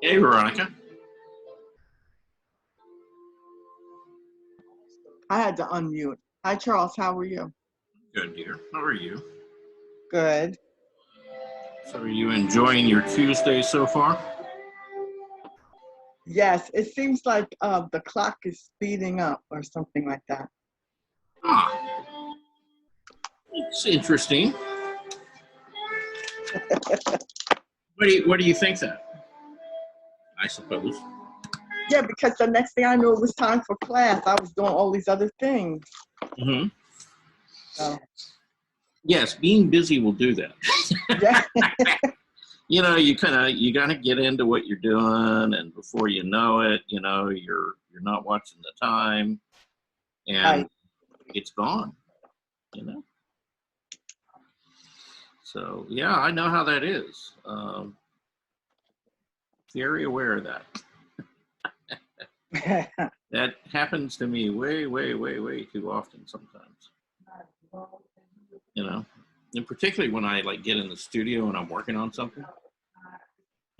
Hey, Veronica. I had to unmute. Hi, Charles. How are you? Good, dear. How are you? Good. So are you enjoying your Tuesday so far? Yes, it seems like the clock is speeding up or something like that. Ah, it's interesting. What do you think that? I suppose. Yeah, because the next thing I knew, it was time for class. I was doing all these other things. Hmm. So, Yes, being busy will do that. yeah. You gotta get into what you're doing, and before you know it, you're not watching the time, and Right. it's gone. You know. So yeah, I know how that is. Very aware of that. That happens to me way, way, way, way too often sometimes. You know, and particularly when I like get in the studio and I'm working on something.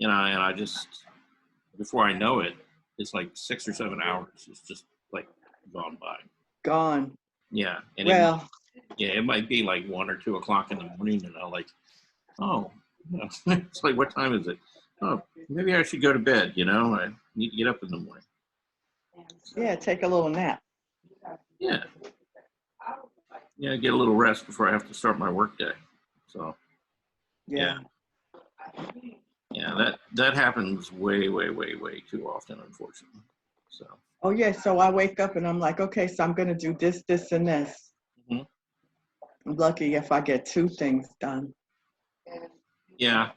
And I just before I know it, it's like 6 or 7 hours. It's just like gone by. Gone. Yeah, and Well, it might be like 1 or 2 o'clock in the morning, and I'm like, oh, it's like, what time is it? Oh, maybe I should go to bed. I need to get up in the morning. yeah, take a little nap. Yeah, get a little rest before I have to start my work day. So Yeah. that happens way, way, way, way too often, unfortunately. So. Oh, yeah. So I wake up and I'm like, okay, so I'm going to do this, this, and this. Mm-hmm. I'm lucky if I get 2 things done. Yeah.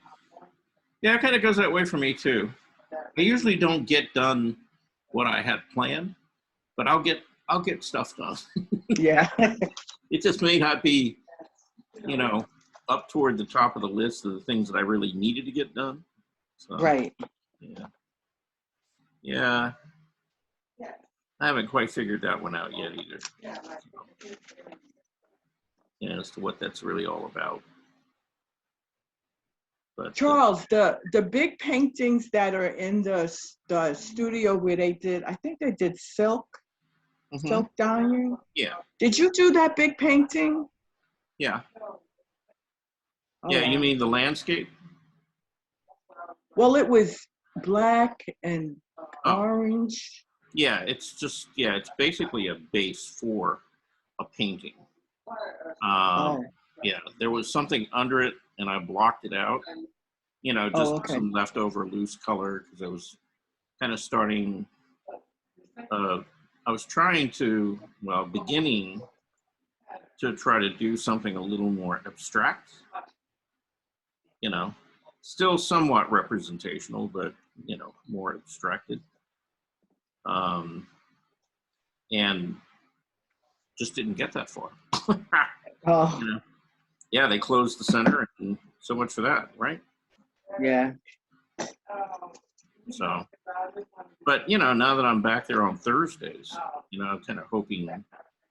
Yeah, it kind of goes that way for me too. I usually don't get done what I had planned, but I'll get stuff done. Yeah. It just may not be, up toward the top of the list of the things that I really needed to get done. So, Right. Yeah. Yeah. I haven't quite figured that one out yet either. So, as to what that's really all about. But Charles, the big paintings that are in the studio where they did, I think they did silk dyeing. Yeah. Did you do that big painting? Yeah. Oh, Yeah, you wow. mean the landscape? Well, it was black and Oh, orange. yeah, it's basically a base for a painting. Oh, Yeah, there was something under it and I blocked it out, just oh, okay. some leftover loose color because I was kind of starting, I was beginning to try to do something a little more abstract, still somewhat representational, but, more abstracted. And just didn't get that far. Oh, Yeah, they closed the center, and so much for that, right? yeah. So, but now that I'm back there on Thursdays, I'm kind of hoping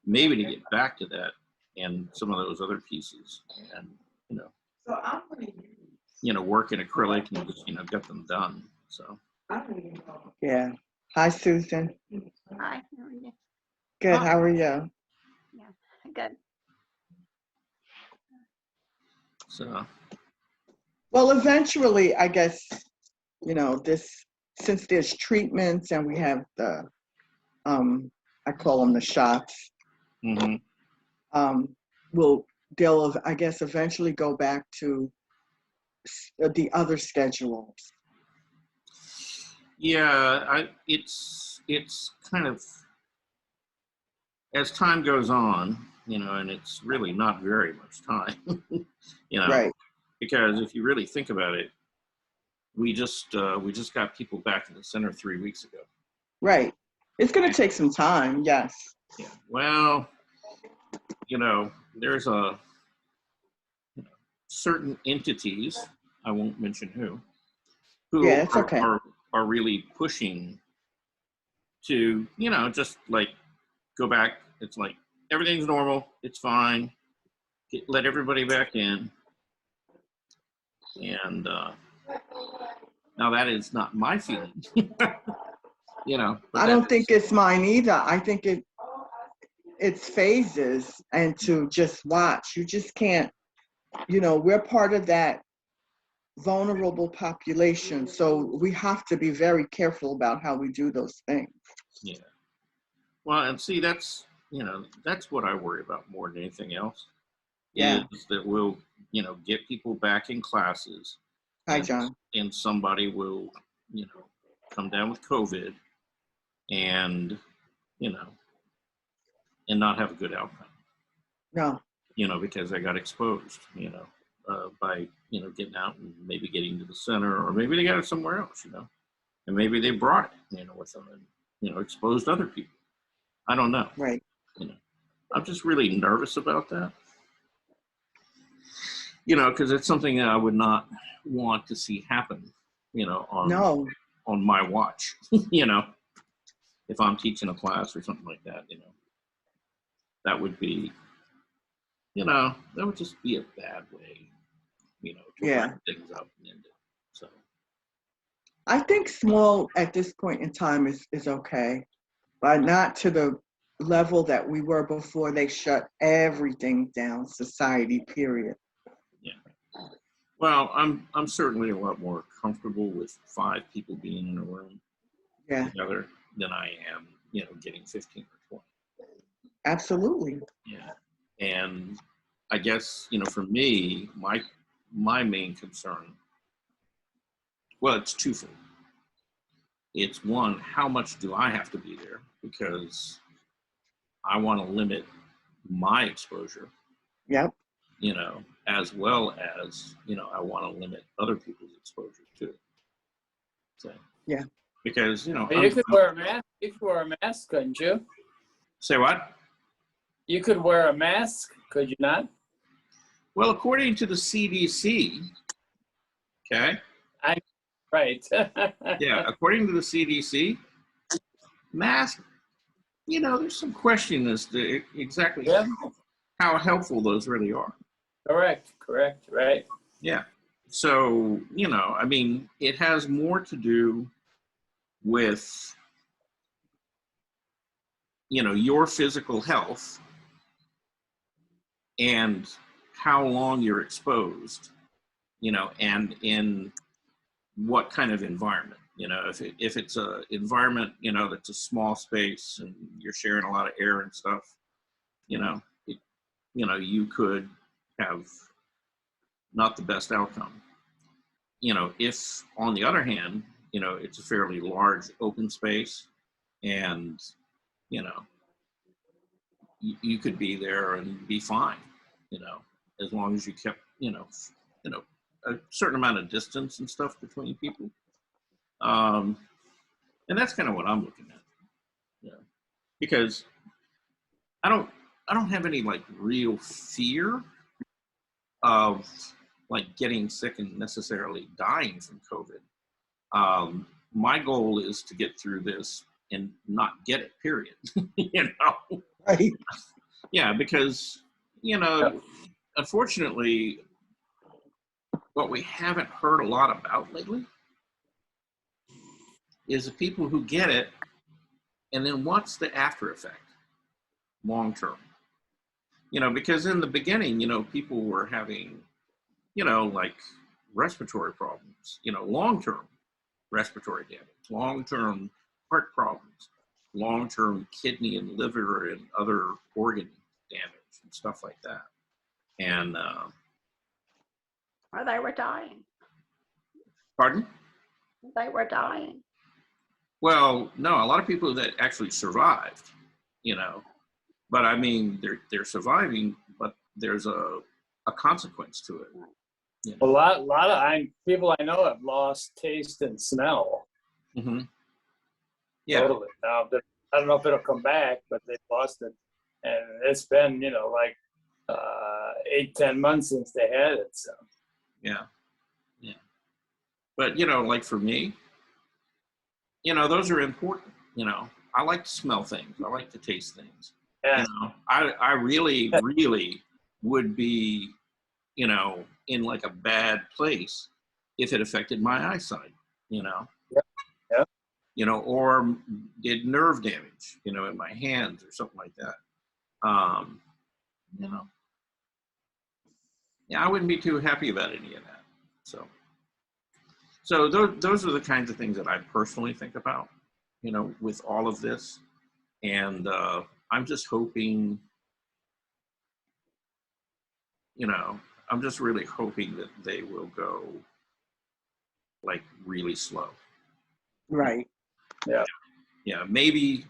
maybe to get back to that and some of those other pieces, and work in acrylic and just get them done. So. Yeah. Hi, Susan. Hi, how are you? Good. How are you? Yeah, good. So. Well, eventually, I guess, since there's treatments and we have I call them the shots, Mm-hmm. they'll, I guess, eventually go back to the other schedules. Yeah, it's kind of, as time goes on, and it's really not very much time, Right. because if you really think about it, we just got people back in the center 3 weeks ago. Right. It's going to take some time. Yes. Yeah. Well, there's certain entities, I won't mention who Yeah, it's okay. are really pushing to, just like go back. It's like everything's normal. It's fine. Let everybody back in. And now that is not my feeling, I don't think it's mine either. I think it's phases, and to just watch. You just can't, we're part of that vulnerable population. So we have to be very careful about how we do those things. Yeah. Well, and see, that's what I worry about more than anything else. Yeah. Is that we'll, get people back in classes. Hi, John. And somebody will, come down with COVID, and, you know, and not have a good outcome, No. you know, because I got exposed, you know, by, you know, getting out and maybe getting to the center, or maybe they got it somewhere else, you know, and maybe they brought it, you know, with them and, you know, exposed other people. I don't know. Right. You know, I'm just really nervous about that, you know, because it's something that I would not want to see happen, you know, on my watch, you know, if I'm teaching a class or something like that, you know, that would be, you know, that would just be a bad way, you know, to wrap things up and end it. So I think small at this point in time is okay, but not to the level that we were before they shut everything down, society, period. yeah. Well, I'm certainly a lot more comfortable with 5 people being in a room together than I am, you know, getting 15 or 20. Absolutely. Yeah. And I guess, you know, for me, my main concern, well, it's twofold. It's one, how much do I have to be there? Because I want to limit my exposure. Yep. You know, as well as, you know, I want to limit other people's exposure too. So, yeah. Because, you know, you could wear a mask. You could wear a mask, couldn't you? Say what? You could wear a mask, could you not? Well, according to the CDC, okay. Right. Yeah, according to the CDC, mask, you know, there's some question as to exactly how helpful those really are. Correct, right. Yeah. So, you know, I mean, it has more to do with, you know, your physical health and how long you're exposed, you know, and in what kind of environment. You know, if it's a environment, you know, that's a small space and you're sharing a lot of air and stuff, you know, you could have not the best outcome. You know, if on the other hand, you know, it's a fairly large open space and, you know, you could be there and be fine, you know, as long as you kept, you know, a certain amount of distance and stuff between people. And that's kind of what I'm looking at, you know, because I don't have any like real fear of like getting sick and necessarily dying from COVID. My goal is to get through this and not get it, period. You know? Right. Yeah, because, you know, unfortunately, what we haven't heard a lot about lately is the people who get it, and then what's the after effect long term? You know, because in the beginning, you know, people were having, you know, like respiratory problems, you know, long term respiratory damage, long term heart problems, long term kidney and liver and other organ damage and stuff like that. And, or they were dying. pardon? They were dying. Well, no, a lot of people that actually survived, you know, but I mean, they're surviving, but there's a consequence to it. You know? A lot of people I know have lost taste and smell. Mm-hmm. Yeah. Totally. Now, I don't know if it'll come back, but they've lost it, and it's been, you know, like 8-10 months since they had it. So. Yeah. But, you know, like for me, you know, those are important. You know, I like to smell things. I like to taste things. Yeah. You know, I really, really would be, you know, in like a bad place if it affected my eyesight, you know. Yeah. You know, or did nerve damage, you know, in my hands or something like that. You know. Yeah, I wouldn't be too happy about any of that. So those are the kinds of things that I personally think about, you know, with all of this. And I'm just hoping, you know, I'm just really hoping that they will go like really slow. Right. Yeah. Yeah, maybe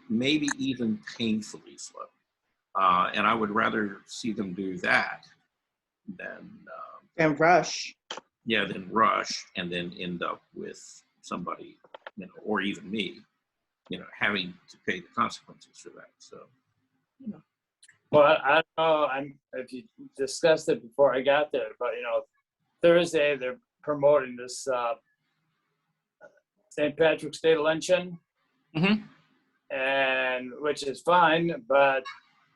even painfully slow. And I would rather see them do that than And rush. than rush and then end up with somebody, or even me, having to pay the consequences for that. So, Well, I don't know. If you discussed it before I got there, but Thursday they're promoting this St. Patrick's Day luncheon, Mhm. and which is fine, but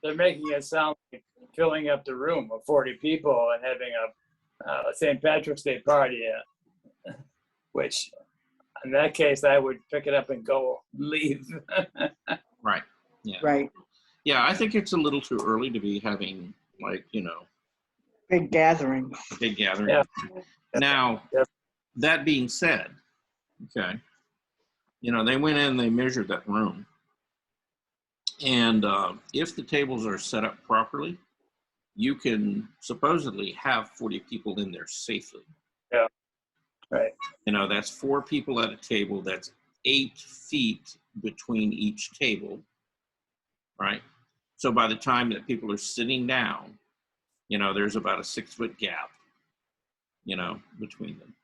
they're making it sound like filling up the room with 40 people and having a St. Patrick's Day party, which in that case I would pick it up and go leave. right. Yeah. Right. Yeah, I think it's a little too early to be having Big gatherings. big gatherings. Yeah. Now, Yep. that being said, okay, they went in, they measured that room, and if the tables are set up properly, you can supposedly have 40 people in there safely. Yeah. Right. That's 4 people at a table. That's 8 feet between each table, right? So by the time that people are sitting down, there's about a 6-foot gap, between them.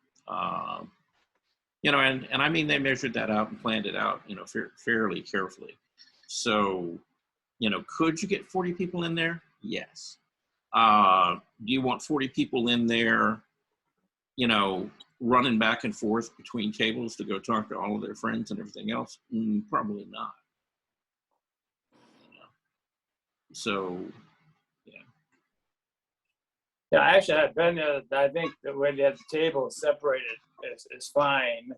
And I mean, they measured that out and planned it out, fairly carefully. So, could you get 40 people in there? Yes. Do you want 40 people in there, running back and forth between tables to go talk to all of their friends and everything else? Probably not. So, Yeah, actually, I've been there. I think the way they have the table separated is fine,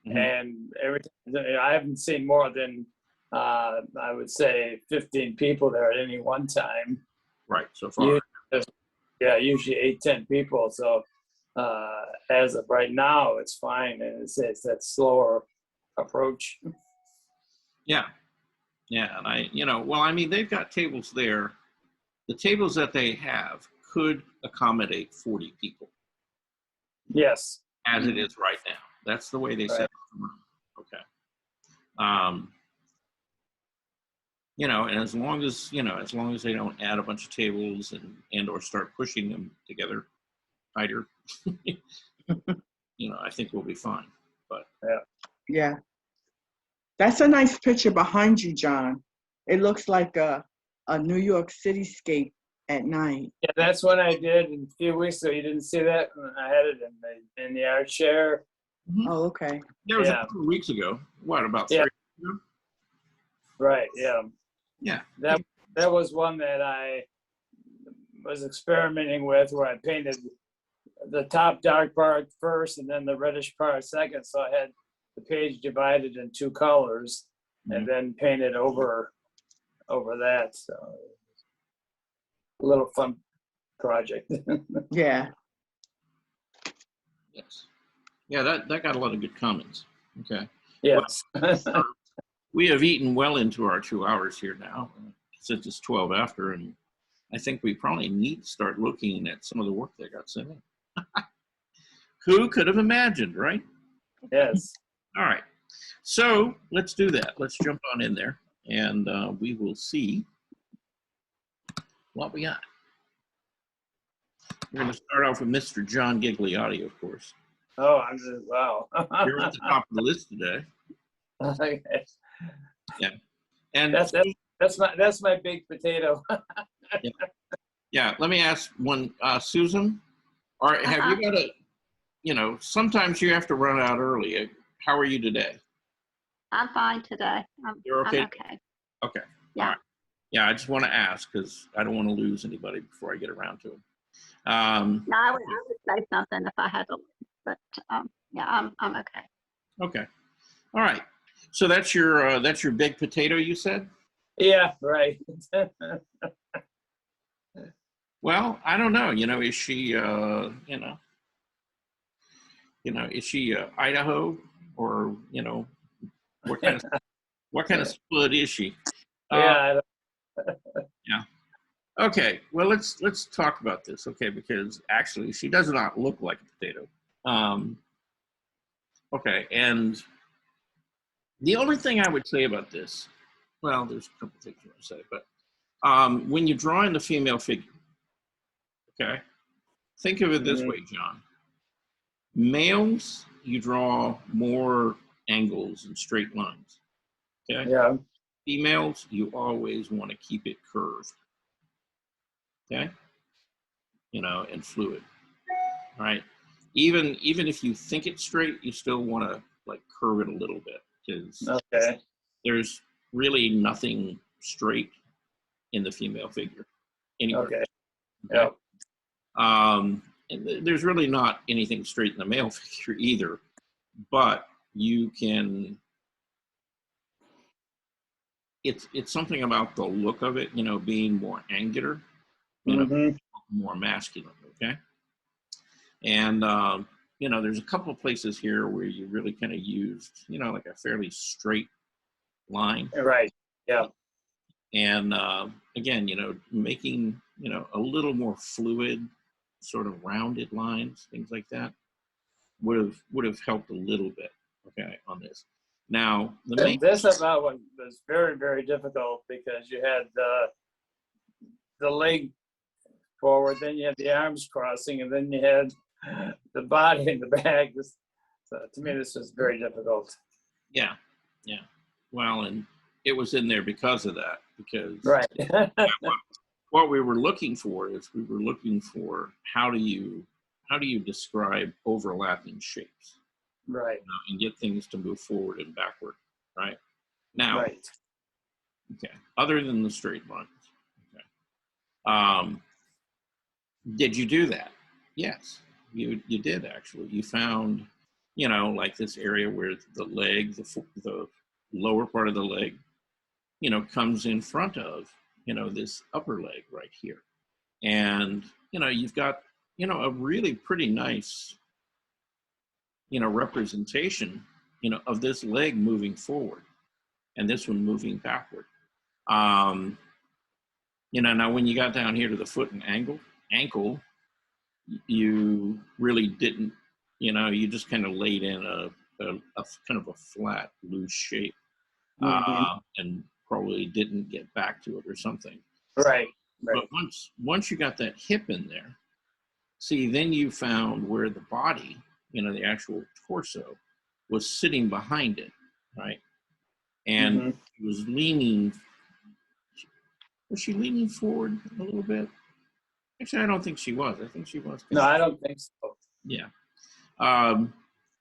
Mhm. and everything. I haven't seen more than I would say 15 people there at any one time. right, so far. Yeah, usually 8-10 people. So as of right now, it's fine, and it's that slower approach. Yeah. Yeah, and well, I mean, they've got tables there. The tables that they have could accommodate 40 people Yes. as it is right now. That's the way they set up the room. Okay. And as long as they don't add a bunch of tables and or start pushing them together tighter, I think we'll be fine. But Yeah. That's a nice picture behind you, John. It looks like a New York cityscape at night. Yeah, that's what I did a few weeks ago. You didn't see that? I had it in the art share. Oh, okay. that was Yeah. a couple of weeks ago. What, about 3 Yeah. weeks ago? Right. Yeah. Yeah. That was one that I was experimenting with, where I painted the top dark part first and then the reddish part second. So I had the page divided in 2 colors and then painted over that. So a little fun project. Yeah. Yes. Yeah, that got a lot of good comments. Okay. Yes. We have eaten well into our 2 hours here now, since it's 12 after, and I think we probably need to start looking at some of the work that got sent in. Who could have imagined, right? Yes. All right. So let's do that. Let's jump on in there, and we will see what we got. We're going to start off with Mr. John Gigliotti, of course. Oh, wow. You're at the top of the list today. Yeah. And that's my big potato. yeah, let me ask one, Susan, have you got a, sometimes you have to run out early. How are you today? I'm fine today. You're okay? I'm okay. Okay. Yeah. All right. Yeah, I just want to ask because I don't want to lose anybody before I get around to them. No, I would say something if I had to, but yeah, I'm okay. Okay. All right. So that's your big potato, you said? Yeah, right. Well, I don't know. Is she is she Idaho or what kind of split is she? Yeah. Yeah. Okay. Well, let's talk about this, okay? Because actually, she does not look like a potato. Okay, and The only thing I would say about this, well, there's a couple things I want to say, but when you draw in the female figure, okay, think of it this way, John. Males, you draw more angles and straight lines, okay? Yeah. Females, you always want to keep it curved, okay? You know, and fluid, right? Even if you think it's straight, you still want to like curve it a little bit, because Okay. there's really nothing straight in the female figure anywhere. Okay. Okay? Yeah. And there's really not anything straight in the male figure either, but you can, it's something about the look of it, you know, being more angular, you know, more masculine, okay? And, you know, there's a couple of places here where you really kind of used, you know, like a fairly straight line. Right. Yeah. And again, you know, making, you know, a little more fluid, sort of rounded lines, things like that, would have helped a little bit, okay, on this. Now, the main, This about one was very, very difficult because you had the leg forward, then you had the arms crossing, and then you had the body in the back. So to me, this was very difficult. yeah. Well, and it was in there because of that, because Right. what we were looking for is we were looking for how do you describe overlapping shapes, Right. you know, and get things to move forward and backward, right? Now, Right. okay, other than the straight lines, okay. Did you do that? Yes, you did actually. You found, you know, like this area where the leg, the lower part of the leg, you know, comes in front of, you know, this upper leg right here. And, you know, you've got, you know, a really pretty nice, you know, representation, you know, of this leg moving forward and this one moving backward. You know, now when you got down here to the foot and ankle, you really didn't, you know, you just kind of laid in a kind of a flat, loose shape, and probably didn't get back to it or something. Right. But once you got that hip in there, see, then you found where the body, you know, the actual torso, was sitting behind it, right? And it was leaning. Was she leaning forward a little bit? Actually, I don't think she was. I think she was. No, I don't think so. Yeah.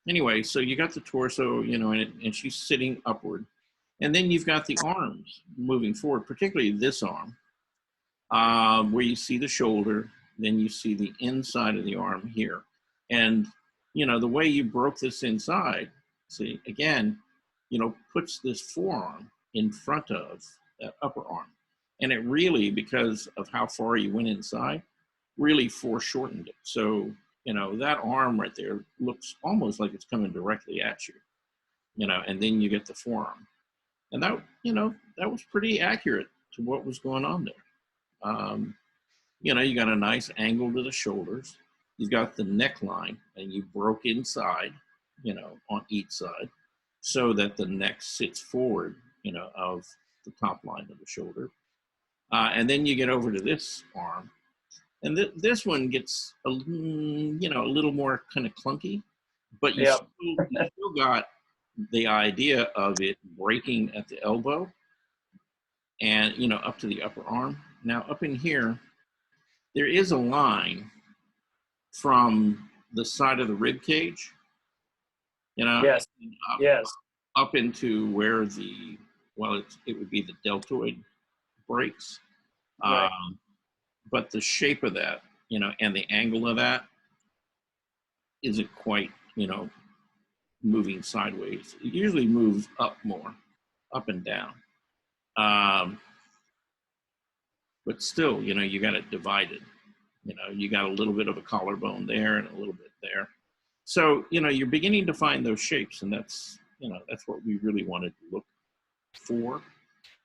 Anyway, so you got the torso, you know, and she's sitting upward. And then you've got the arms moving forward, particularly this arm, where you see the shoulder, then you see the inside of the arm here. And, you know, the way you broke this inside, see, again, you know, puts this forearm in front of that upper arm. And it really, because of how far you went inside, really foreshortened it. So, you know, that arm right there looks almost like it's coming directly at you, you know, and then you get the forearm. And that, you know, that was pretty accurate to what was going on there. You know, you got a nice angle to the shoulders. You've got the neckline, and you broke inside, you know, on each side so that the neck sits forward, you know, of the top line of the shoulder. And then you get over to this arm. And this one gets, you know, a little more kind of clunky, but you still got the idea of it breaking at the elbow and, you know, up to the upper arm. Now, up in here, there is a line from the side of the rib cage, you know, up into where the, well, it would be the deltoid breaks. Right. But the shape of that, you know, and the angle of that isn't quite, you know, moving sideways. It usually moves up more, up and down. But still, you know, you got it divided. You know, you got a little bit of a collarbone there and a little bit there. So, you know, you're beginning to find those shapes, and that's, you know, that's what we really wanted to look for.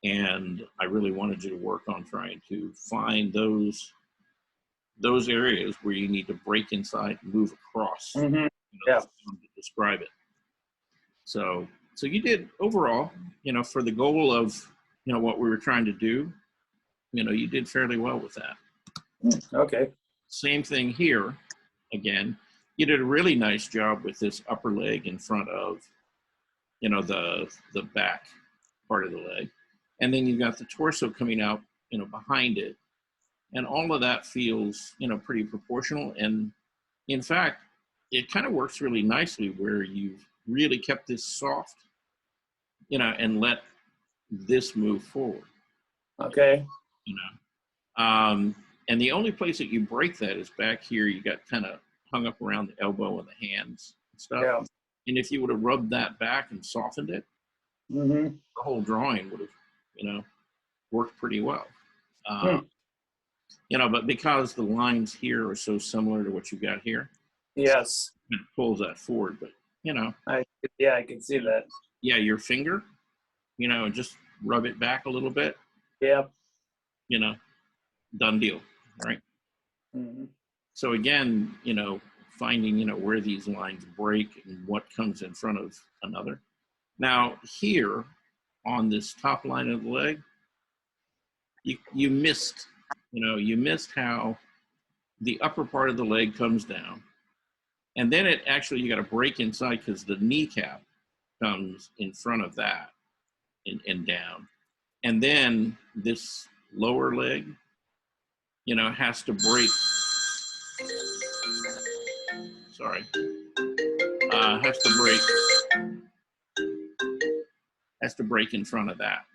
And I really wanted you to work on trying to find those areas where you need to break inside and move across, you know, to describe it. So So you did overall, for the goal of, what we were trying to do, you did fairly well with that. Okay. Same thing here. Again, you did a really nice job with this upper leg in front of, the back part of the leg. And then you've got the torso coming out, behind it. And all of that feels, pretty proportional. And in fact, it kind of works really nicely where you've really kept this soft, and let this move forward. Okay. And the only place that you break that is back here. You got kind of hung up around the elbow and the hands and stuff. Yeah. And if you would have rubbed that back and softened it, Mm-hmm. the whole drawing would have, worked pretty well. But because the lines here are so similar to what you got here, Yes. it pulls that forward. But, I can see that. yeah, your finger, just rub it back a little bit, Yep. Done deal, right? Mm-hmm. So again, finding, where these lines break and what comes in front of another. Now here on this top line of the leg, you missed, you missed how the upper part of the leg comes down. And then it actually, you got to break inside because the kneecap comes in front of that and down. And then this lower leg, has to break. Sorry. Has to break in front of that.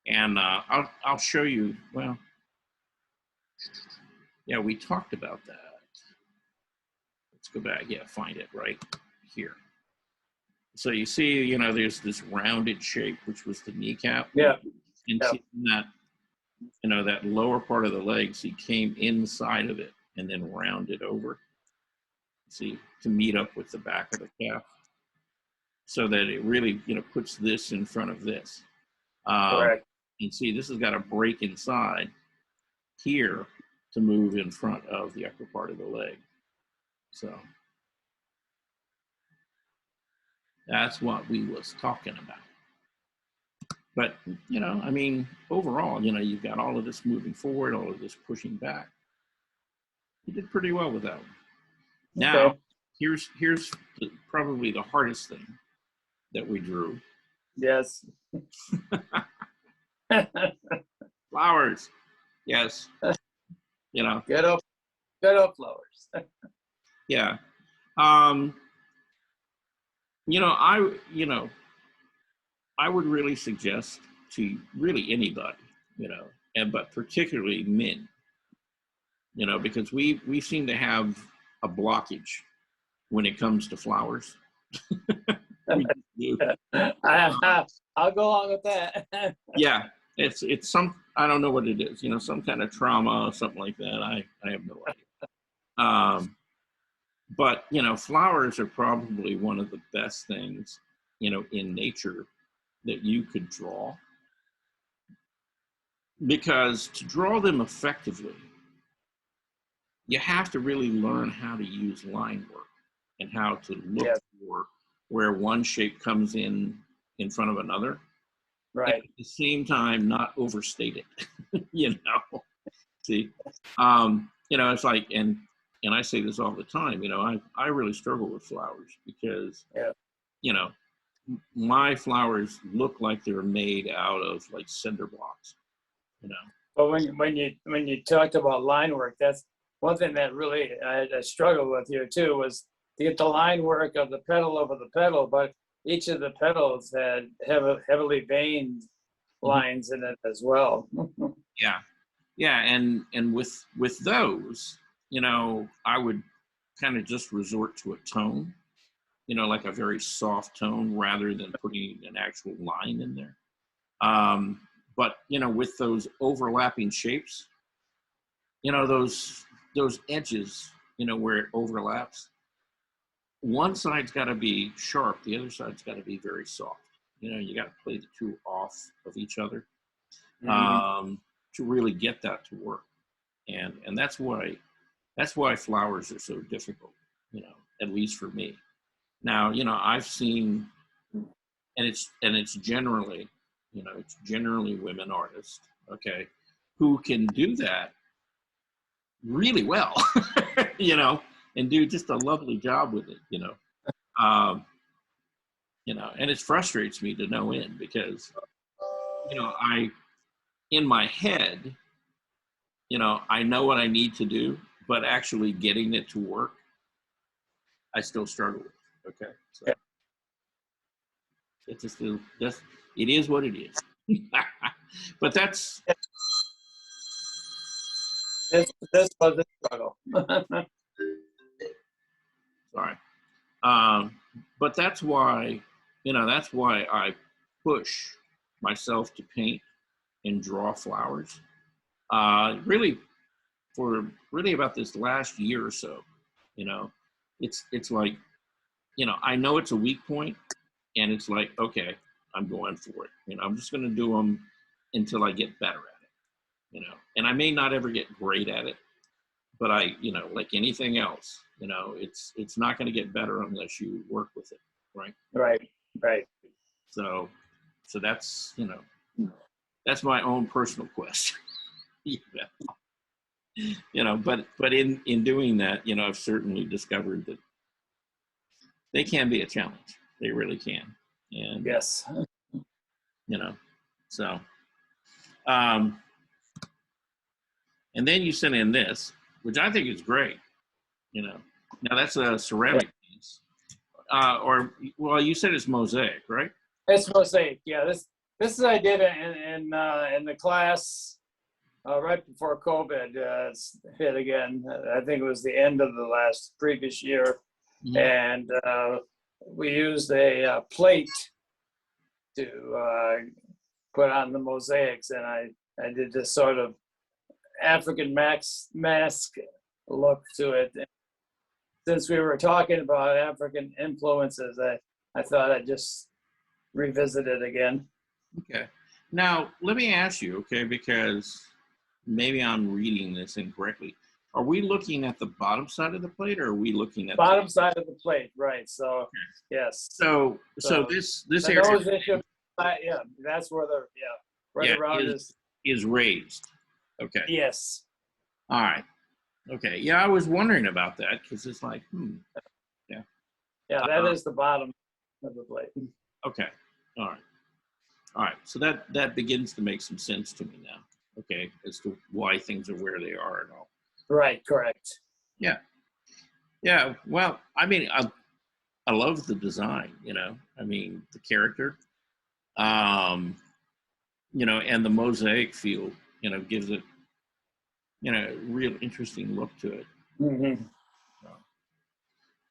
And I'll show you, well, yeah, we talked about that. Let's go back, find it right here. So you see, there's this rounded shape, which was the kneecap. Yeah. And see that, that lower part of the leg, so he came inside of it and then rounded over. See, to meet up with the back of the calf. So that it really, puts this in front of this. Correct. And see, this has got a break inside here to move in front of the upper part of the leg. So that's what we was talking about. But, overall, you've got all of this moving forward, all of this pushing back. You did pretty well with that one. Now, Okay. here's probably the hardest thing that we drew. Yes. Flowers. Yes. Good up flowers. Yeah. I would really suggest to really anybody, but particularly men, because we seem to have a blockage when it comes to flowers. We do. I'll go along with that. Yeah, it's some, I don't know what it is, some kind of trauma or something like that. I have no idea. But flowers are probably one of the best things, in nature that you could draw, because to draw them effectively, you have to really learn how to use line work and how to look for where one shape comes in front of another. Right. At the same time, not overstate it. See, it's like, and I say this all the time, I really struggle with flowers because, my flowers look like they're made out of like cinder blocks, But when you talked about line work, that's one thing that really I struggled with here too, was to get the line work of the petal over the petal, but each of the petals had heavily veined lines in it as well. Yeah, and with those, I would kind of just resort to a tone, like a very soft tone rather than putting an actual line in there. But with those overlapping shapes, those edges, where it overlaps, one side's got to be sharp, the other side's got to be very soft. You got to play the two off of each other to really get that to work. And that's why flowers are so difficult, at least for me. Now, I've seen it's generally, it's generally women artists, okay, who can do that really well, and do just a lovely job with it, um, and it frustrates me to no end because, in my head, I know what I need to do, but actually getting it to work, I still struggle with. Okay, so it's just it is what it is. But that's this was a struggle. sorry, but that's why I push myself to paint and draw flowers. Really, for really about this last year or so, it's like, I know it's a weak point, and it's like, okay, I'm going for it. I'm just going to do them until I get better at it. And I may not ever get great at it, but I, like anything else, it's not going to get better unless you work with it, right? Right. So that's, that's my own personal quest. But in doing that, I've certainly discovered that they can be a challenge. They really can. And Yes. So and then you sent in this, which I think is great. Now that's a ceramic piece, or well, you said it's mosaic, right? It's mosaic. Yeah, this is I did in the class right before COVID hit again. I think it was the end of the previous year, Mhm. and we used a plate to put on the mosaics, and I did this sort of African mask look to it. Since we were talking about African influences, I thought I'd just revisit it again. Okay. Now let me ask you, okay, because maybe I'm reading this incorrectly. Are we looking at the bottom side of the plate, or are we looking at bottom side of the plate? Right. So yes. So this the area, nose issue, yeah, that's where right around is raised. Okay. Yes. All right. Okay. Yeah, I was wondering about that because it's like, Yeah, that is the bottom of the plate. Okay. All right. So that begins to make some sense to me now. Okay, as to why things are where they are and all. Right. Correct. Yeah. Yeah. Well, I mean, I love the design. I mean, the character. And the mosaic feel. Gives it. A real interesting look to it. Mm-hmm. So,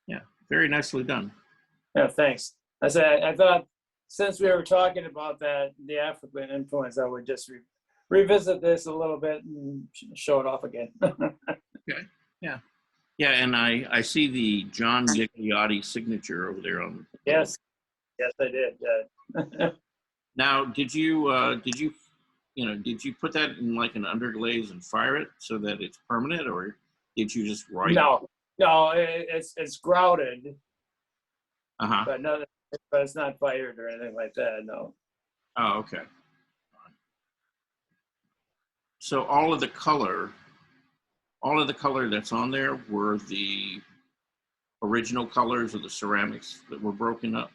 yeah, very nicely done. Yeah. Thanks. I thought since we were talking about that, the African influence, I would just revisit this a little bit and show it off again. Okay. Yeah. Yeah, and I see the John Gigliotti signature over there on. Yes, I did. Now, did you put that in like an underglaze and fire it so that it's permanent, or did you just write? No, it's grouted. But it's not fired or anything like that. No. Oh, okay. So all of the color that's on there were the original colors of the ceramics that were broken up.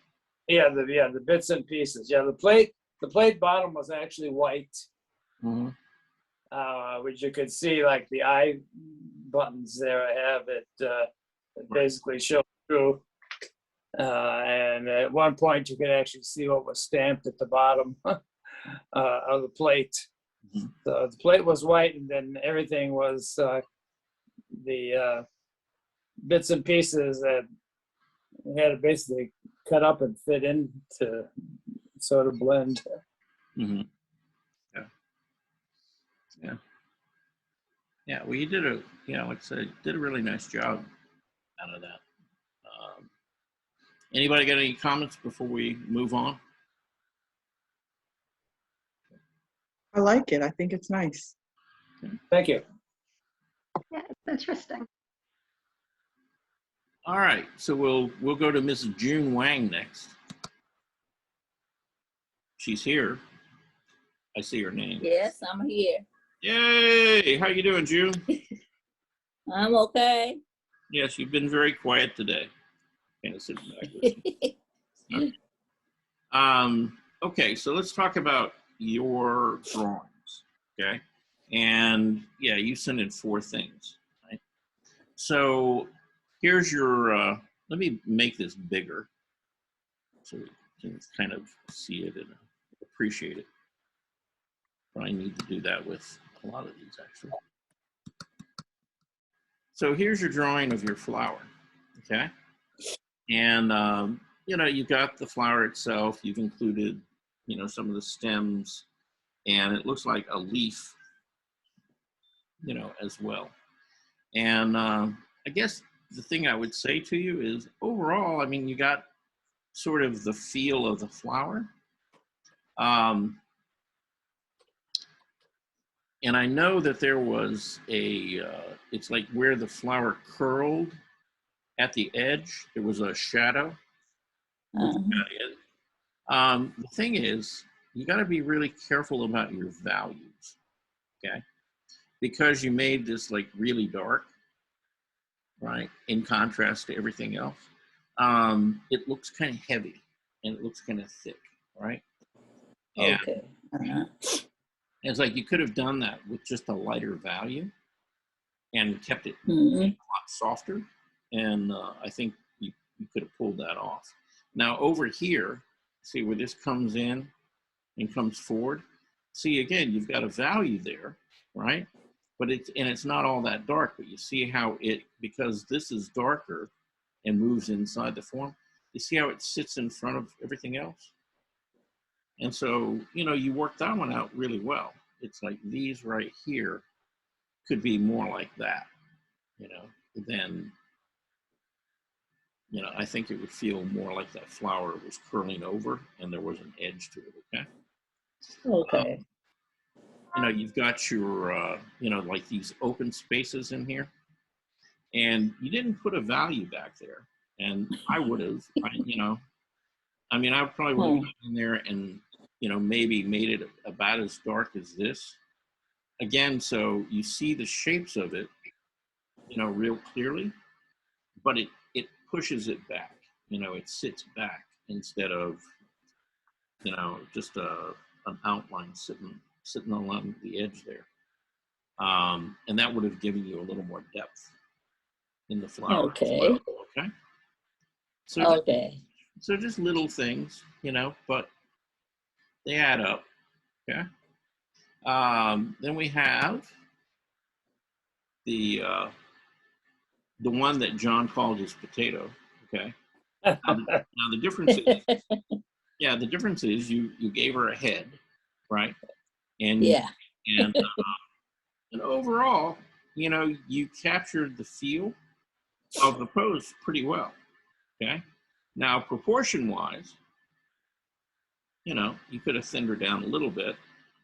Yeah, the bits and pieces. Yeah, the plate bottom was actually white, which you could see like the eye buttons there. I have it basically show through, and at one point you could actually see what was stamped at the bottom of the plate. Mm-hmm. So the plate was white, and then everything was the bits and pieces that we had to basically cut up and fit in to sort of blend. Mm-hmm. Yeah. Well, you did like I said, did a really nice job out of that. Anybody got any comments before we move on? I like it. I think it's nice. Thank you. Yeah, it's interesting. All right, so we'll go to Mrs. June Wang next. she's here. I see her name. Yes, I'm here. Yay! How you doing, June? I'm okay. Yes, you've been very quiet today. Kind of sitting back with you. Okay. Okay, so let's talk about your drawings. Okay, and yeah, you sent in 4 things. Right? So here's your. Let me make this bigger so we can kind of see it and appreciate it. But I need to do that with a lot of these actually. So here's your drawing of your flower, okay? And, you know, you got the flower itself, you've included, you know, some of the stems, and it looks like a leaf, you know, as well. And I guess the thing I would say to you is overall, I mean, you got sort of the feel of the flower. And I know that there was a, it's like where the flower curled at the edge, there was a shadow. The thing is, you got to be really careful about your values, okay? Because you made this like really dark, right? In contrast to everything else, it looks kind of heavy and it looks kind of thick, right? And Okay. it's like you could have done that with just a lighter value and kept it a lot softer. And I think you could have pulled that off. Now over here, see where this comes in and comes forward. See, again, you've got a value there, right? But it's not all that dark, but you see how it, because this is darker and moves inside the form, you see how it sits in front of everything else? And so, you know, you worked that one out really well. It's like these right here could be more like that, you know, than, you know, I think it would feel more like that flower was curling over and there was an edge to it, okay? Okay. You know, you've got your, you know, like these open spaces in here, and you didn't put a value back there. And I would have, you know, I mean, I probably would have gotten in there and, you know, maybe made it about as dark as this. Again, so you see the shapes of it, you know, real clearly, but it pushes it back, you know, it sits back instead of, you know, just an outline sitting along the edge there. And that would have given you a little more depth in the flower. Okay. As well, okay. So Okay. so just little things, you know, but they add up. Okay. Then we have the one that John called his potato. Okay. Now the difference is, yeah, the difference is you gave her a head, right? And Yeah. and and overall, you know, you captured the feel of the pose pretty well. Okay. Now, proportion-wise, you know, you could have thinned her down a little bit,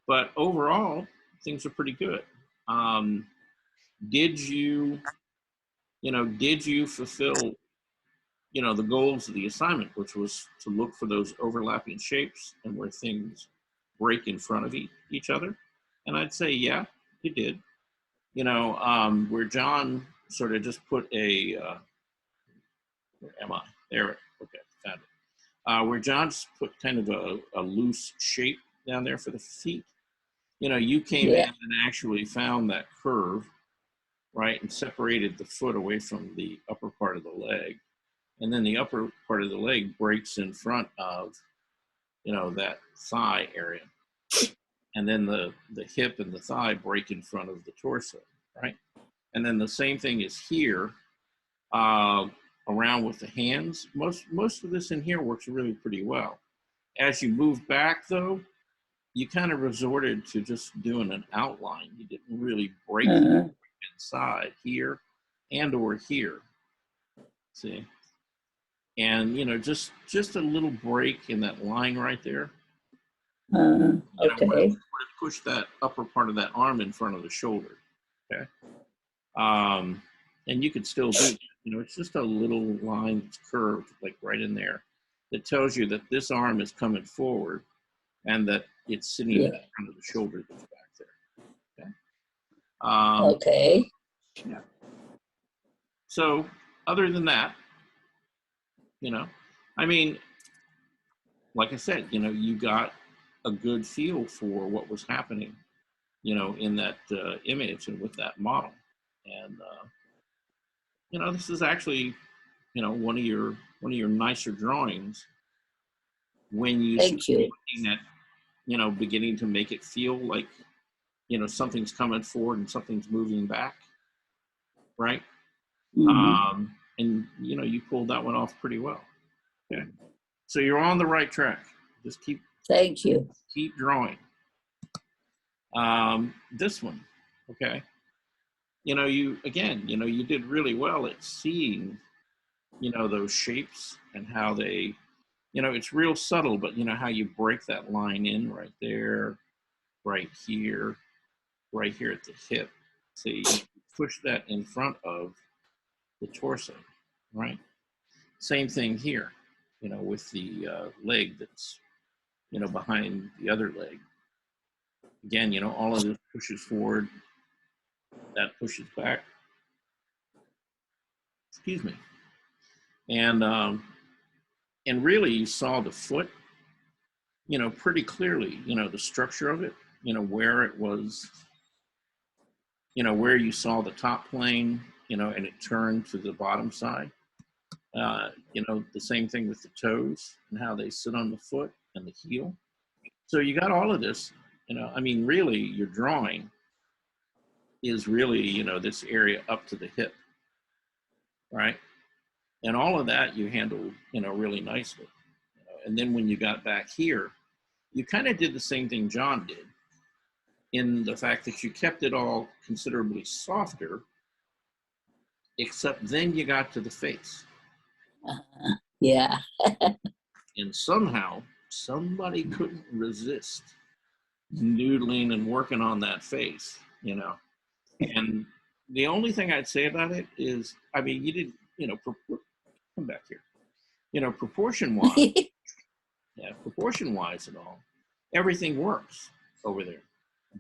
but overall, things are pretty good. Did you fulfill, you know, the goals of the assignment, which was to look for those overlapping shapes and where things break in front of each other? And I'd say, yeah, you did. You know, where John sort of just put a, where am I? There, okay, found it. Where John just put kind of a loose shape down there for the feet. You know, you came in and actually found that curve, right, and separated the foot away from the upper part of the leg. And then the upper part of the leg breaks in front of, you know, that thigh area. And then the hip and the thigh break in front of the torso, right? And then the same thing is here, around with the hands. Most of this in here works really pretty well. As you move back, though, you kind of resorted to just doing an outline. You didn't really break inside here and or here. See? And, you know, just a little break in that line right there. Okay. Would have pushed that upper part of that arm in front of the shoulder. Okay. And you could still do that. You know, it's just a little line that's curved, like right in there, that tells you that this arm is coming forward, and that it's sitting Yeah. in front of the shoulder that's back there. Okay. Okay. Yeah. So other than that, I mean, like I said, you got a good feel for what was happening, in that image and with that model. And, this is actually, one of your nicer drawings when you Thank you. looking at, beginning to make it feel like, something's coming forward and something's moving back. Right. Mhm. And, you pulled that one off pretty well. Okay. So you're on the right track. Just Thank you. keep drawing. This one, okay. You did really well at seeing, those shapes and how they, it's real subtle, but how you break that line in right there, right here at the hip. So you push that in front of the torso, right? Same thing here, with the leg that's, behind the other leg. Again, all of this pushes forward, that pushes back. Excuse me. And really you saw the foot, pretty clearly, the structure of it, where it was, where you saw the top plane, and it turned to the bottom side. The same thing with the toes and how they sit on the foot and the heel. So you got all of this, really your drawing is really, this area up to the hip, right? And all of that you handled, really nicely. And then when you got back here, you kind of did the same thing John did in the fact that you kept it all considerably softer, except then you got to the face. Yeah. And somehow somebody couldn't resist noodling and working on that face, And the only thing I'd say about it is, you didn't, come back here, proportion-wise, proportion-wise and all, everything works over there.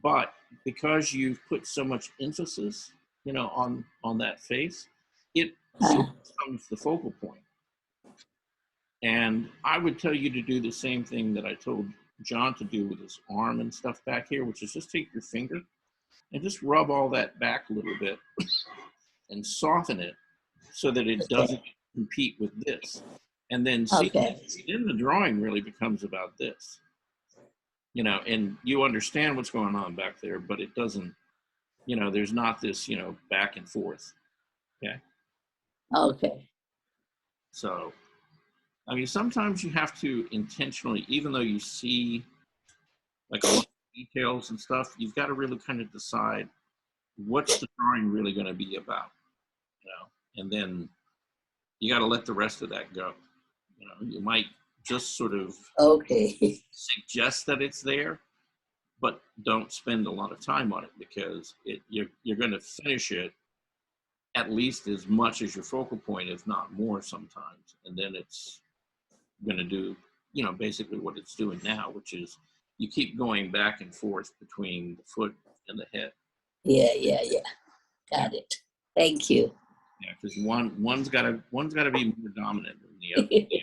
But because you've put so much emphasis, on that face, it becomes the focal point. And I would tell you to do the same thing that I told John to do with his arm and stuff back here, which is just take your finger and just rub all that back a little bit and soften it so that it doesn't compete with this. And then see, then the drawing really becomes about this, and you understand what's going on back there, but it doesn't, there's not this, back and forth. Okay. Okay. So, sometimes you have to intentionally, even though you see like a lot of details and stuff, you've got to really kind of decide what's the drawing really going to be about, and then you got to let the rest of that go. You might just sort of suggest that it's there, but don't spend a lot of time on it because you're going to finish it at least as much as your focal point, if not more sometimes. And then it's going to do, basically what it's doing now, which is you keep going back and forth between the foot and the head. Yeah. Got it. Thank you. Yeah, because one's got to be more dominant than the other. Yeah.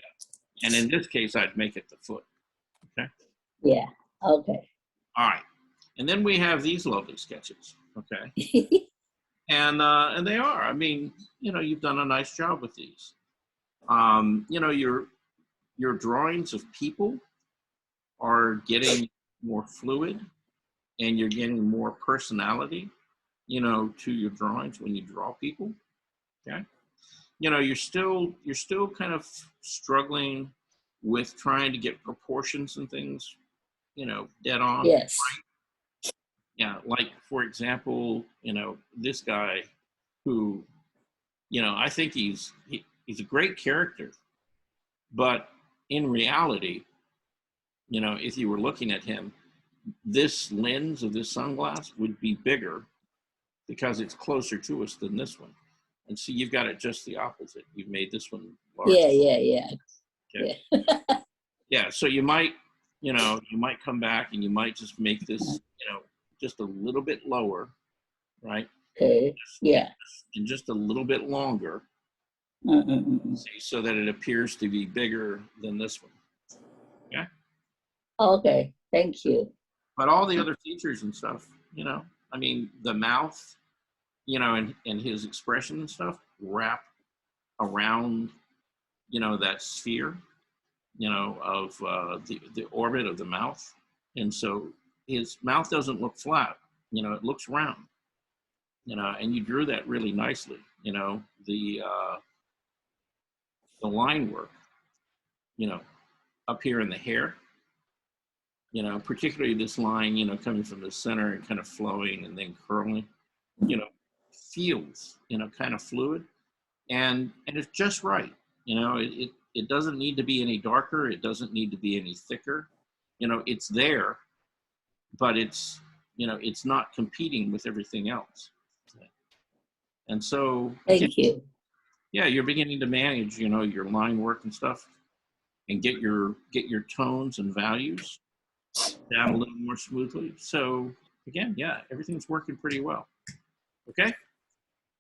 And in this case, I'd make it the foot. Okay. Yeah. Okay. All right. And then we have these lovely sketches. Okay. And they are. You've done a nice job with these. Your drawings of people are getting more fluid, and you're getting more personality, to your drawings when you draw people. Okay. You're still kind of struggling with trying to get proportions and things, dead on. Yes. Right? Yeah. Like, for example, this guy who, I think he's a great character, but in reality, if you were looking at him, this lens of this sunglass would be bigger because it's closer to us than this one. And so you've got it just the opposite. You've made this one larger. Yeah. Okay. Yeah. So you might, you know, you might come back and you might just make this, you know, just a little bit lower, right? Okay. Yeah. And just a little bit longer, Mm-mm-mm. see, so that it appears to be bigger than this one. Okay. Thank you. But all the other features and stuff, you know, I mean, the mouth, you know, and his expression and stuff wrap around, you know, that sphere, you know, of the orbit of the mouth. And so his mouth doesn't look flat, you know, it looks round, you know, and you drew that really nicely, you know, the line work, you know, up here in the hair, you know, particularly this line, you know, coming from the center and kind of flowing and then curling, you know, feels, you know, kind of fluid, and it's just right. You know, it doesn't need to be any darker. It doesn't need to be any thicker. You know, it's there, but it's, you know, it's not competing with everything else. And so, Thank you. yeah, you're beginning to manage, you know, your line work and stuff, and get your tones and values down a little more smoothly. So again, yeah, everything's working pretty well. Okay.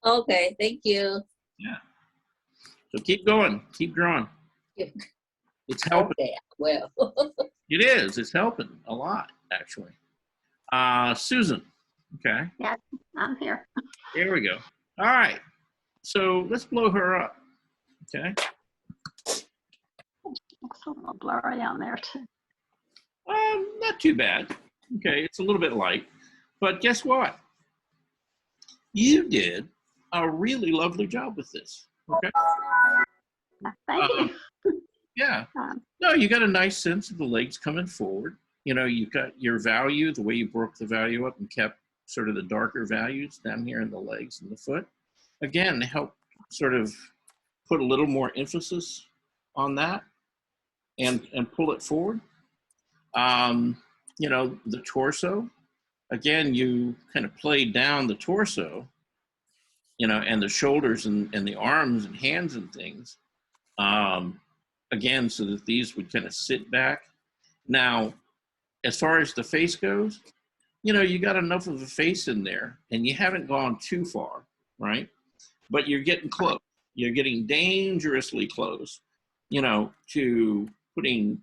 Okay. Thank you. Yeah. So keep going, keep drawing. Yep. It's helping. Okay. Well. It is. It's helping a lot, actually. Susan. Okay. Yes, I'm here. There we go. All right. So let's blow her up. Okay. Looks a little blurry on there too. Not too bad. Okay. It's a little bit light, but guess what? You did a really lovely job with this. Okay. Thank you. Yeah. No, you got a nice sense of the legs coming forward. You know, you got your value, the way you broke the value up and kept sort of the darker values down here in the legs and the foot. Again, help sort of put a little more emphasis on that and pull it forward. You know, the torso, again, you kind of played down the torso, you know, and the shoulders and the arms and hands and things. Again, so that these would kind of sit back. Now, as far as the face goes, you know, you got enough of a face in there and you haven't gone too far, right? But you're getting close. You're getting dangerously close, you know, to putting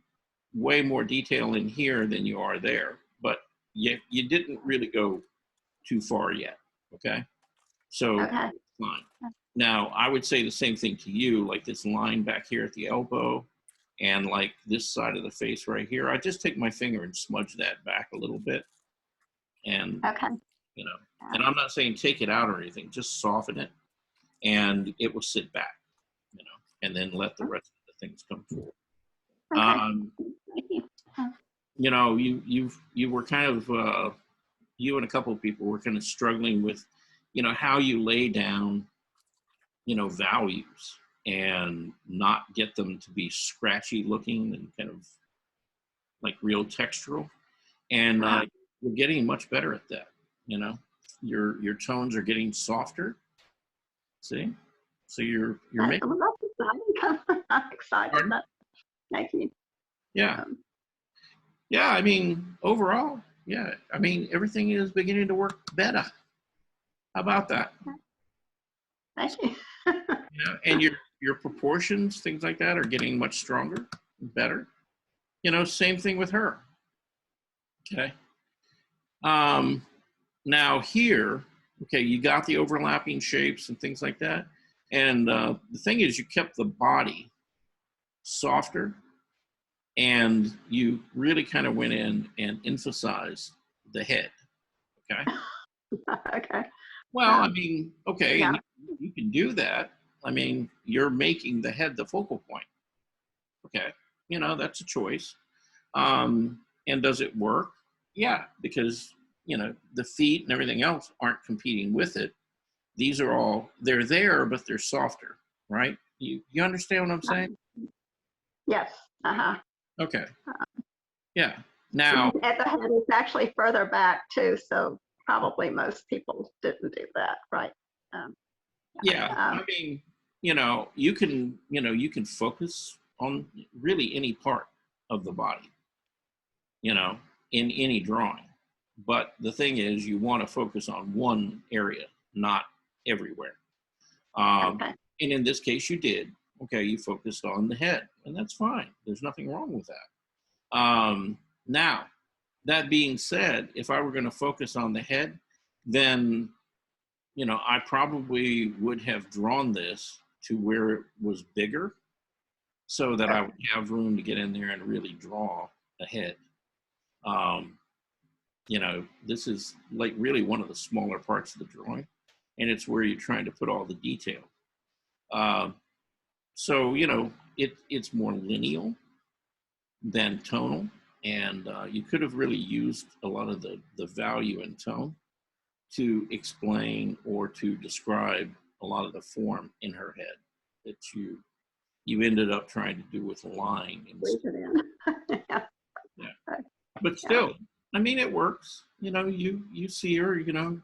way more detail in here than you are there. But you didn't really go too far yet, okay? So, Okay. fine. Now, I would say the same thing to you, like this line back here at the elbow and like this side of the face right here. I just take my finger and smudge that back a little bit. And, Okay. you know, and I'm not saying take it out or anything, just soften it and it will sit back, you know, and then let the rest of the things come forward. Okay. Thank you. You know, you were kind of, you and a couple of people were kind of struggling with, you know, how you lay down, you know, values and not get them to be scratchy looking and kind of like real textural. And you're getting much better at that. You know, your tones are getting softer. See, so you're making. That's exciting. I'm excited. Thank you. Yeah. Yeah. I mean, overall, yeah. I mean, everything is beginning to work better. How about that? Thank you. You know, and your proportions, things like that, are getting much stronger, better. You know, same thing with her. Okay. Now here, okay, you got the overlapping shapes and things like that. And the thing is, you kept the body softer and you really kind of went in and emphasized the head. Okay. Okay. Well, I mean, okay, Yeah. and you can do that. I mean, you're making the head the focal point. Okay. You know, that's a choice. And does it work? Yeah, because, you know, the feet and everything else aren't competing with it. These are all, they're there, but they're softer, right? You understand what I'm saying? Yes. Uh-huh. Okay. Yeah. Now, At the head is actually further back too, so probably most people didn't do that, right? yeah, I mean, you know, you can focus on really any part of the body. you know, in any drawing. But the thing is, you want to focus on one area, not everywhere. Okay. And in this case, you did. Okay, you focused on the head, and that's fine. There's nothing wrong with that. Now, that being said, if I were going to focus on the head, then, you know, I probably would have drawn this to where it was bigger so that I would have room to get in there and really draw a head. You know, this is like really one of the smaller parts of the drawing, and it's where you're trying to put all the detail. So, you know, it's more lineal than tonal, and you could have really used a lot of the value in tone to explain or to describe a lot of the form in her head that you ended up trying to do with line. Leave it in. Yeah. Yeah. But still, I mean, it works. You know, you see her, you know,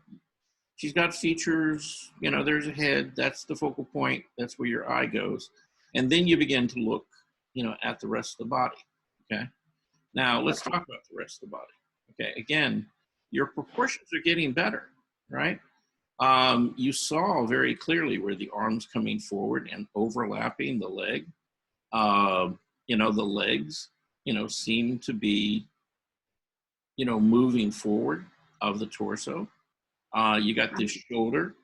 she's got features, you know, there's a head, that's the focal point, that's where your eye goes. And then you begin to look, you know, at the rest of the body, okay? Now, let's talk about the rest of the body, okay? Again, your proportions are getting better, right? You saw very clearly where the arm's coming forward and overlapping the leg. You know, the legs, you know, seem to be, you know, moving forward of the torso. You got this shoulder,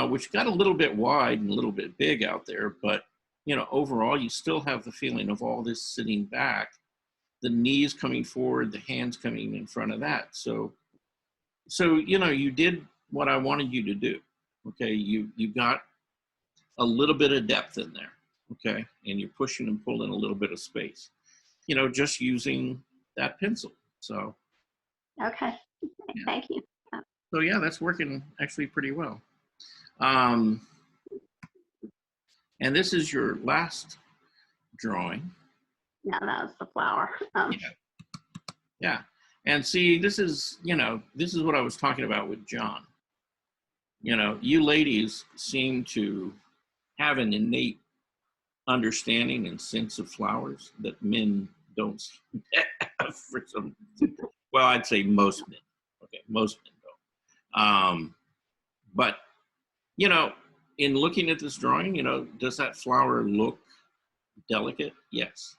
which got a little bit wide and a little bit big out there, but, you know, overall, you still have the feeling of all this sitting back, the knees coming forward, the hands coming in front of that. So, you know, you did what I wanted you to do. Okay. You got a little bit of depth in there. Okay. And you're pushing and pulling a little bit of space, you know, just using that pencil. So, Okay. Thank you. so yeah, that's working actually pretty well. And this is your last drawing. Yeah, that was the flower. Yeah. And see, this is, you know, this is what I was talking about with John. You know, you ladies seem to have an innate understanding and sense of flowers that men don't seem to have for some, well, I'd say most men. Okay, most men don't. But, you know, in looking at this drawing, you know, does that flower look delicate? Yes.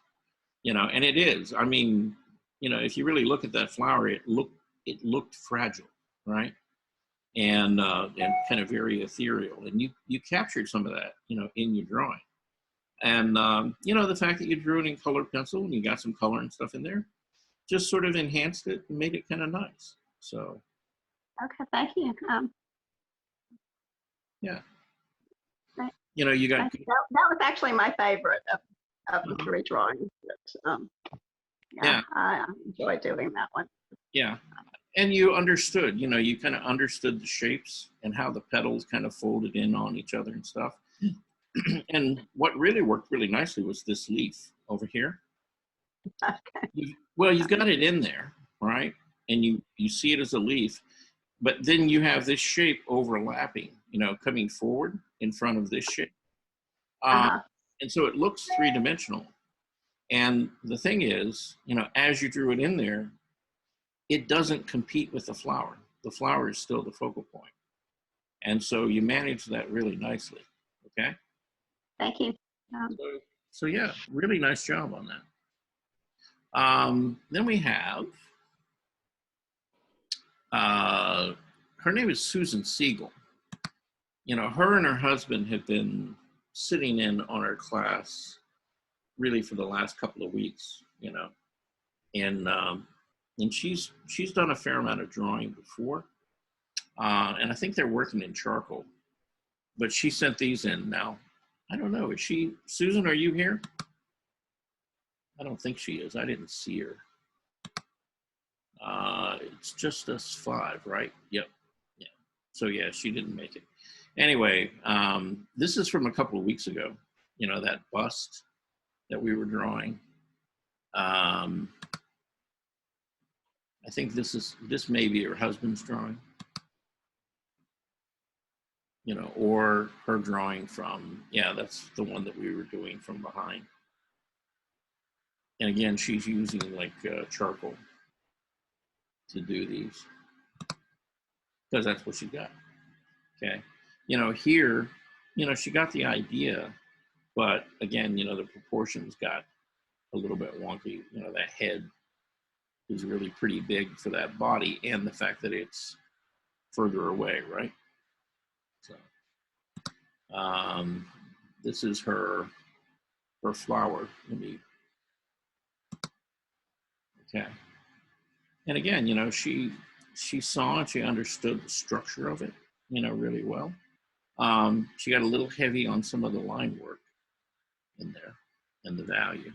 You know, and it is. I mean, you know, if you really look at that flower, it looked fragile, right? And kind of very ethereal. And you captured some of that, you know, in your drawing. And, you know, the fact that you drew it in colored pencil and you got some color and stuff in there just sort of enhanced it and made it kind of nice. So. Okay, thank you. Yeah. Right. You know, you got. That was actually my favorite of the three drawings. But, yeah, I enjoy doing that one. Yeah. And you understood, you know, you kind of understood the shapes and how the petals kind of folded in on each other and stuff. And what really worked really nicely was this leaf over here. Okay. You've got it in there, right? And you see it as a leaf, but then you have this shape overlapping, you know, coming forward in front of this shape. And so it looks three-dimensional. And the thing is, you know, as you drew it in there, it doesn't compete with the flower. The flower is still the focal point. And so you manage that really nicely, okay? Thank you. So yeah, really nice job on that. Then we have, her name is Susan Siegel. You know, her and her husband have been sitting in on our class really for the last couple of weeks, you know, and she's done a fair amount of drawing before, and I think they're working in charcoal, but she sent these in now. I don't know, is she, Susan, are you here? I don't think she is. I didn't see her. It's just us five, right? Yep. Yeah. So yeah, she didn't make it. Anyway, this is from a couple of weeks ago, you know, that bust that we were drawing. I think this may be her husband's drawing, you know, or her drawing from, yeah, that's the one that we were doing from behind. And again, she's using like charcoal to do these because that's what she got. Okay. You know, here, you know, she got the idea, but again, you know, the proportions got a little bit wonky. You know, that head is really pretty big for that body, and the fact that it's further away, right? So, this is her flower. Let me, okay. And again, you know, she saw and she understood the structure of it, you know, really well. She got a little heavy on some of the line work in there and the value.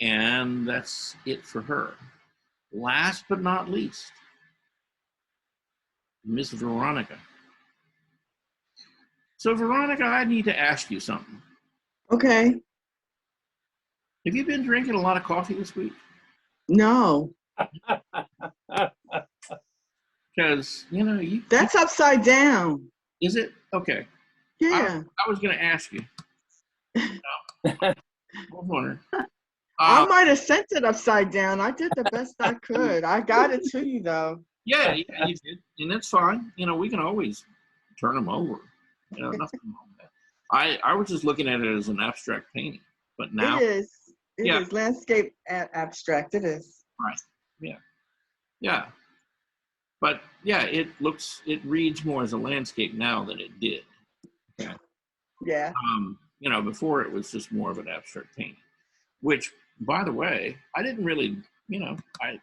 And that's it for her. Last but not least, Miss Veronica. So Veronica, I need to ask you something. Okay. Have you been drinking a lot of coffee this week? No. Because, you know, That's upside down. Is it? Okay. Yeah. I was going to ask you. I was wondering. I might have sent it upside down. I did the best I could. I got it to you, though. Yeah, you did. And that's fine. You know, we can always turn them over. You know, nothing wrong with that. I was just looking at it as an abstract painting. But now. It is. It Yeah. is. Landscape abstract. It is. Right. Yeah. Yeah. But yeah, it reads more as a landscape now than it did. Okay. Yeah. You know, before it was just more of an abstract painting, which, by the way, I didn't really, you know, it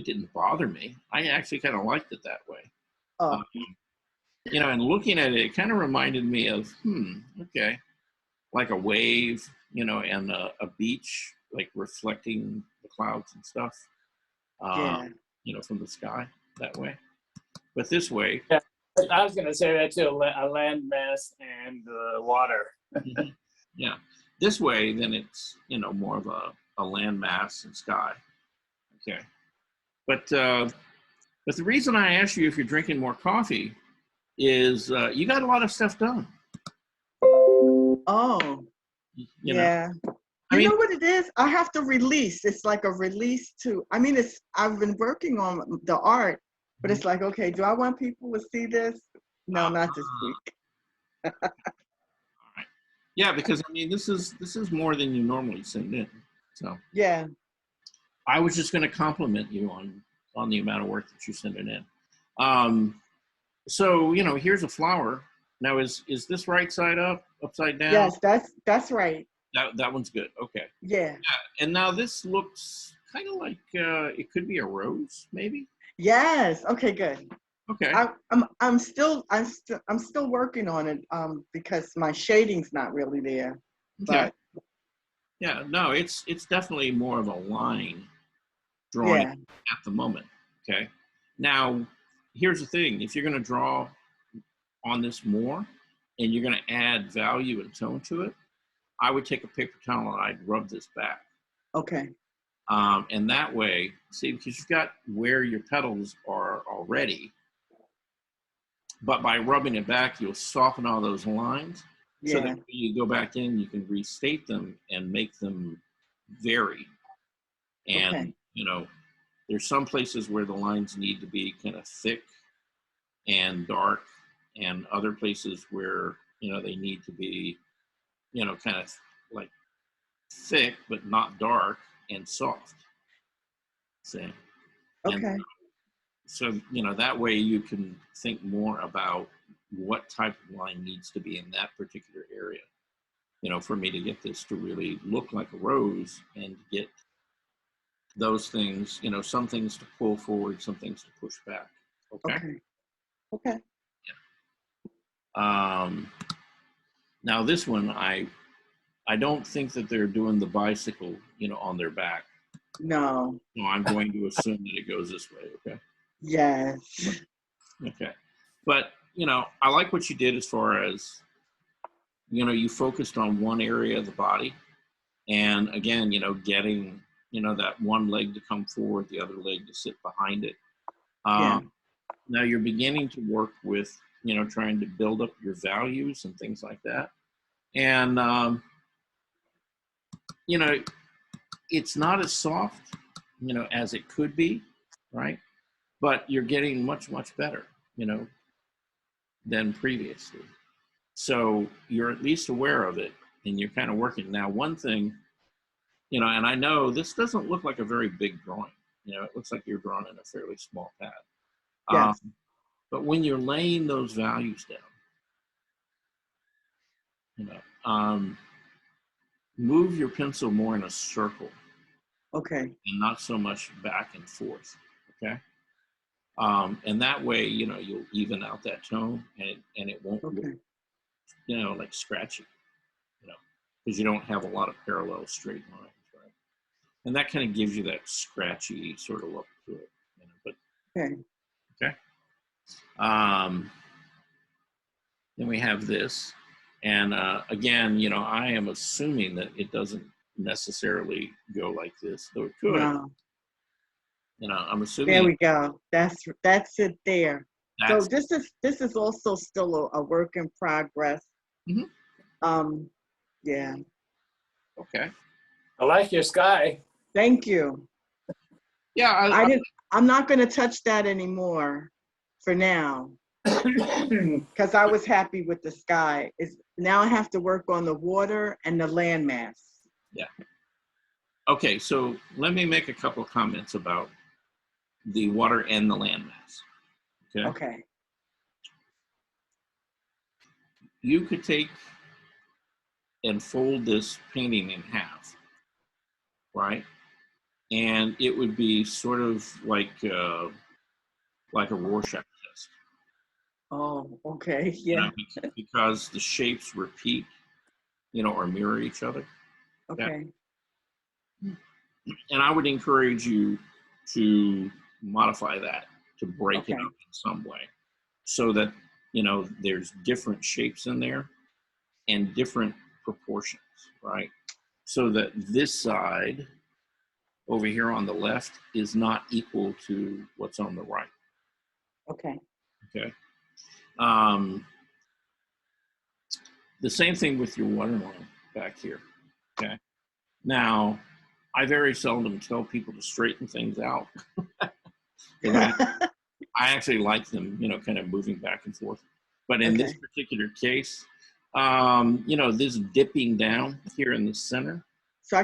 didn't bother me. I actually kind of liked it that way. Oh. You know, and looking at it, it kind of reminded me of, okay, like a wave, you know, and a beach, like reflecting the clouds and stuff, Yeah. you know, from the sky that way. But this way. Yeah, I was going to say that too, a landmass and water. Yeah. This way, then it's, you know, more of a landmass and sky. Okay. But the reason I asked you if you're drinking more coffee is you got a lot of stuff done. Oh. You know what it is? I have to release. It's like a release to, I've been working on the art, but it's like, okay, do I want people to see this? No, not this week. All right. Yeah, because this is more than you normally send in. So yeah. I was just going to compliment you on the amount of work that you send it in. So, you know, here's a flower. Now, is this right side up, upside down? Yes, that's right. That one's good. Okay. Yeah. And now this looks kind of like it could be a rose, maybe. Yes. Okay. Good. Okay. I'm still working on it because my shading's not really there. Okay. But yeah. No, it's definitely more of a line drawing at the moment. Okay. Now, here's the thing: if you're going to draw on this more, and you're going to add value and tone to it, I would take a paper towel and I'd rub this back. Okay. And that way, see, because you've got where your petals are already, but by rubbing it back, you'll soften all those lines. Yeah. So that when you go back in, you can restate them and make them vary. And, you know, there's some places where the lines need to be kind of thick and dark, and other places where, you know, they need to be, you know, kind of like thick, but not dark and soft. See? Okay. And so, you know, that way you can think more about what type of line needs to be in that particular area. You know, for me to get this to really look like a rose and get those things, you know, some things to pull forward, some things to push back. Okay. Okay. Yeah. Now this one, I don't think that they're doing the bicycle, you know, on their back. No. So I'm going to assume that it goes this way. Okay. Yes. Okay. But, you know, I like what you did as far as, you know, you focused on one area of the body. And again, you know, getting, you know, that one leg to come forward, the other leg to sit behind it. Now you're beginning to work with, you know, trying to build up your values and things like that. And you know, it's not as soft, you know, as it could be, right? But you're getting much, much better, you know, than previously. So you're at least aware of it and you're kind of working. Now, one thing, you know, and I know this doesn't look like a very big drawing. You know, it looks like you're drawing in a fairly small pad. Yes. But when you're laying those values down, you know, move your pencil more in a circle Okay. and not so much back and forth. Okay. And that way, you know, you'll even out that tone and it won't look, Okay. you know, like scratchy, you know, because you don't have a lot of parallel straight lines, right? And that kind of gives you that scratchy sort of look to it, you know, but Okay. okay. Then we have this. And again, you know, I am assuming that it doesn't necessarily go like this, though it could. No. You know, I'm assuming. There we go. That's it there. So That's, this is also still a work in progress. Mhm. Yeah. okay. I like your sky. Thank you. Yeah, I'm not going to touch that anymore for now because I was happy with the sky. Now I have to work on the water and the landmass. yeah. Okay, so let me make a couple of comments about the water and the landmass. Okay. Okay. You could take and fold this painting in half, right? And it would be sort of like a Rorschach test. Oh, okay. You Yeah. know, because the shapes repeat, you know, or mirror each other. Okay. And I would encourage you to modify that, to break it Okay. up in some way so that, you know, there's different shapes in there and different proportions, right? So that this side over here on the left is not equal to what's on the right. Okay. Okay. The same thing with your waterline back here. Okay. Now, I very seldom tell people to straighten things out. I actually like them, you know, kind of moving back and forth. But in this particular case, you know, this dipping down here in the center. So I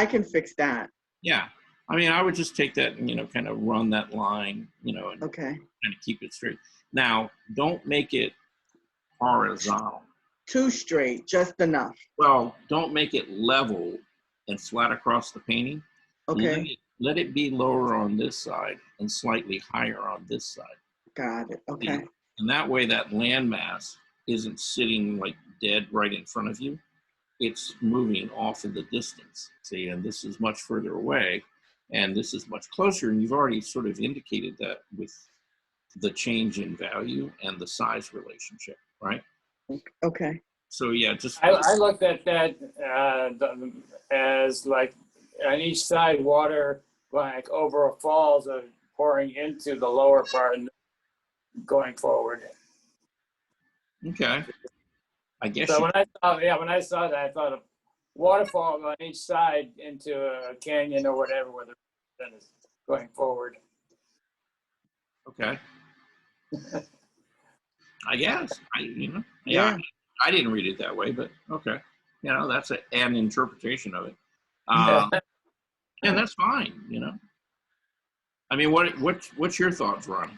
can fix that. Yeah. I mean, I would just take that and, you know, kind of run that line, you know, and kind of keep it straight. Now, don't make it horizontal. Too straight, just enough. Well, don't make it level and flat across the painting. Okay. Let it be lower on this side and slightly higher on this side. Got it. Okay. And that way that landmass isn't sitting like dead right in front of you. It's moving off in the distance. See, and this is much further away and this is much closer. And you've already sort of indicated that with the change in value and the size relationship, right? Okay. So yeah, just I looked at that as like on each side water like over a falls of pouring into the lower part and going forward. Okay. I guess so when I saw that, I thought of waterfall on each side into a canyon or whatever where the then is going forward. Okay. I guess yeah. I didn't read it that way, but okay. You know, that's an interpretation of it. And that's fine, you know. I mean, what's your thoughts, Veronica?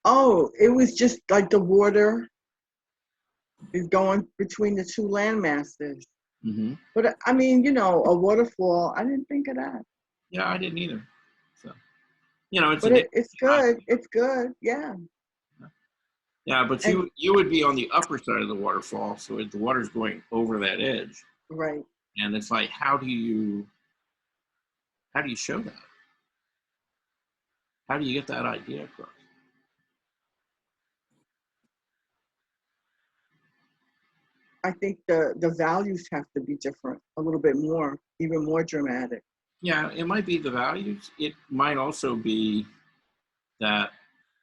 Oh, it was just like the water is going between the two land masses. Mm-hmm. But I mean, you know, a waterfall, I didn't think of that. Yeah, I didn't either. So, you know, it's good. It's good. Yeah. Yeah, but you would be on the upper side of the waterfall, so the water's going over that edge. Right. And it's like, how do you show that? How do you get that idea across? I think the values have to be different, a little bit more, even more dramatic. Yeah, it might be the values. It might also be that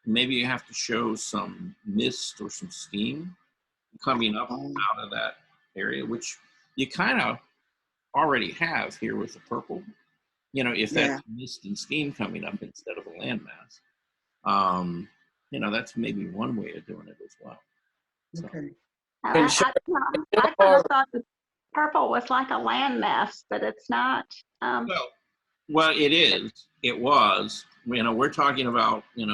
maybe you have to show some mist or some steam coming up out of that area, which you kind of already have here with the purple, you know, if that's Yeah. mist and steam coming up instead of a landmass, you know, that's maybe one way of doing it as well. So, Okay. Can show- I kind of thought the purple was like a landmass, but it's not. well, it is. It was. You know, we're talking about an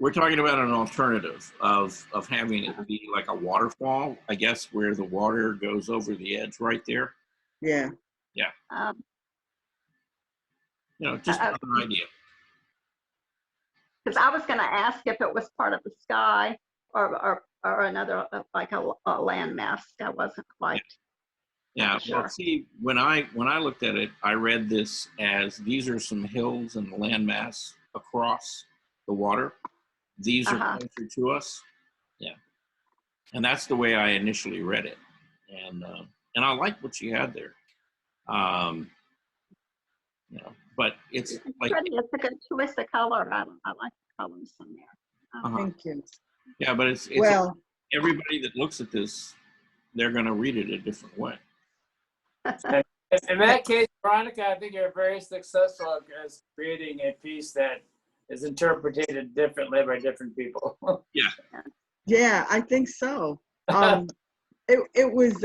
alternative of having it be like a waterfall, I guess, where the water goes over the edge right there. Yeah. You know, just another idea. Because I was going to ask if it was part of the sky or another, like a landmass. I wasn't quite. Yeah, Sure. well, see, when I looked at it, I read this as these are some hills and landmass across the water. These are closer to us. Yeah, and that's the way I initially read it, and I like what you had there. You know, but it's like pretty. It's a good choice of color. I like the colors in there. Thank you. Yeah, but it's Well, everybody that looks at this, they're going to read it a different way. In that case, Veronica, I think you're very successful as creating a piece that is interpreted differently by different people. yeah, I think so. It was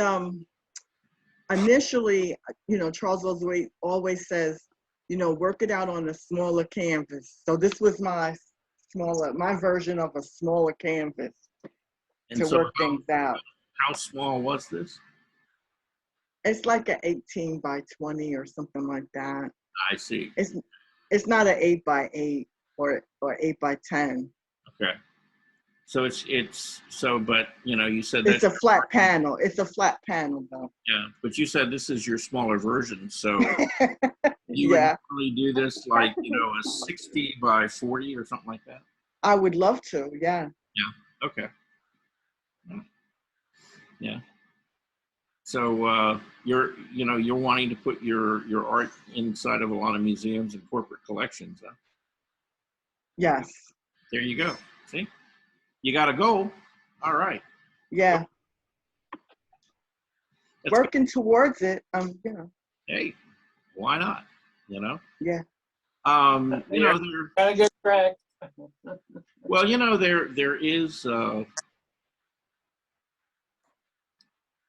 initially, you know, Charles Roosevelt always says, you know, work it out on a smaller canvas. So this was my version of a smaller canvas And to so work things out. How small was this? It's like an 18 by 20 or something like that. I see. It's not an 8 by 8 or 8 by 10. Okay. So but you know, you said It's that a flat panel. It's a flat panel though. yeah, but you said this is your smaller version. So you Yeah, would really do this like, you know, a 60 by 40 or something like that? I would love to. Yeah. Yeah. Okay. Yeah. So you're wanting to put your art inside of a lot of museums and corporate collections. Huh? Yes. There you go. See, you got a goal. All right. Yeah. That's Working towards it. You know. Hey, why not? You know. Yeah. You know, Got a good track. well, you know, there is.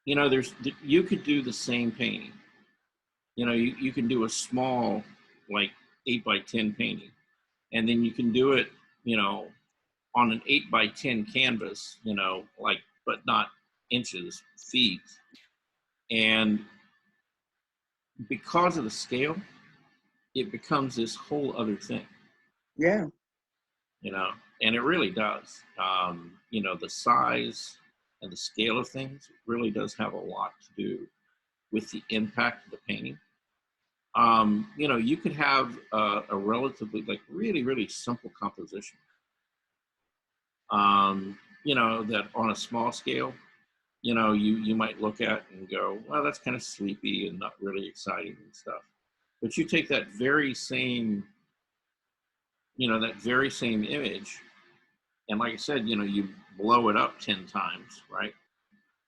You know, you could do the same painting. You know, you can do a small, like 8 by 10 painting, and then you can do it, you know, on an 8 by 10 canvas, you know, like, but not inches, feet. And because of the scale, it becomes this whole other thing. Yeah. You know, and it really does. You know, the size and the scale of things really does have a lot to do with the impact of the painting. You know, you could have a relatively, like, really, really simple composition. You know, that on a small scale, you know, you might look at and go, well, that's kind of sleepy and not really exciting and stuff. But you take that very same, you know, that very same image, and like I said, you know, you blow it up 10 times, right?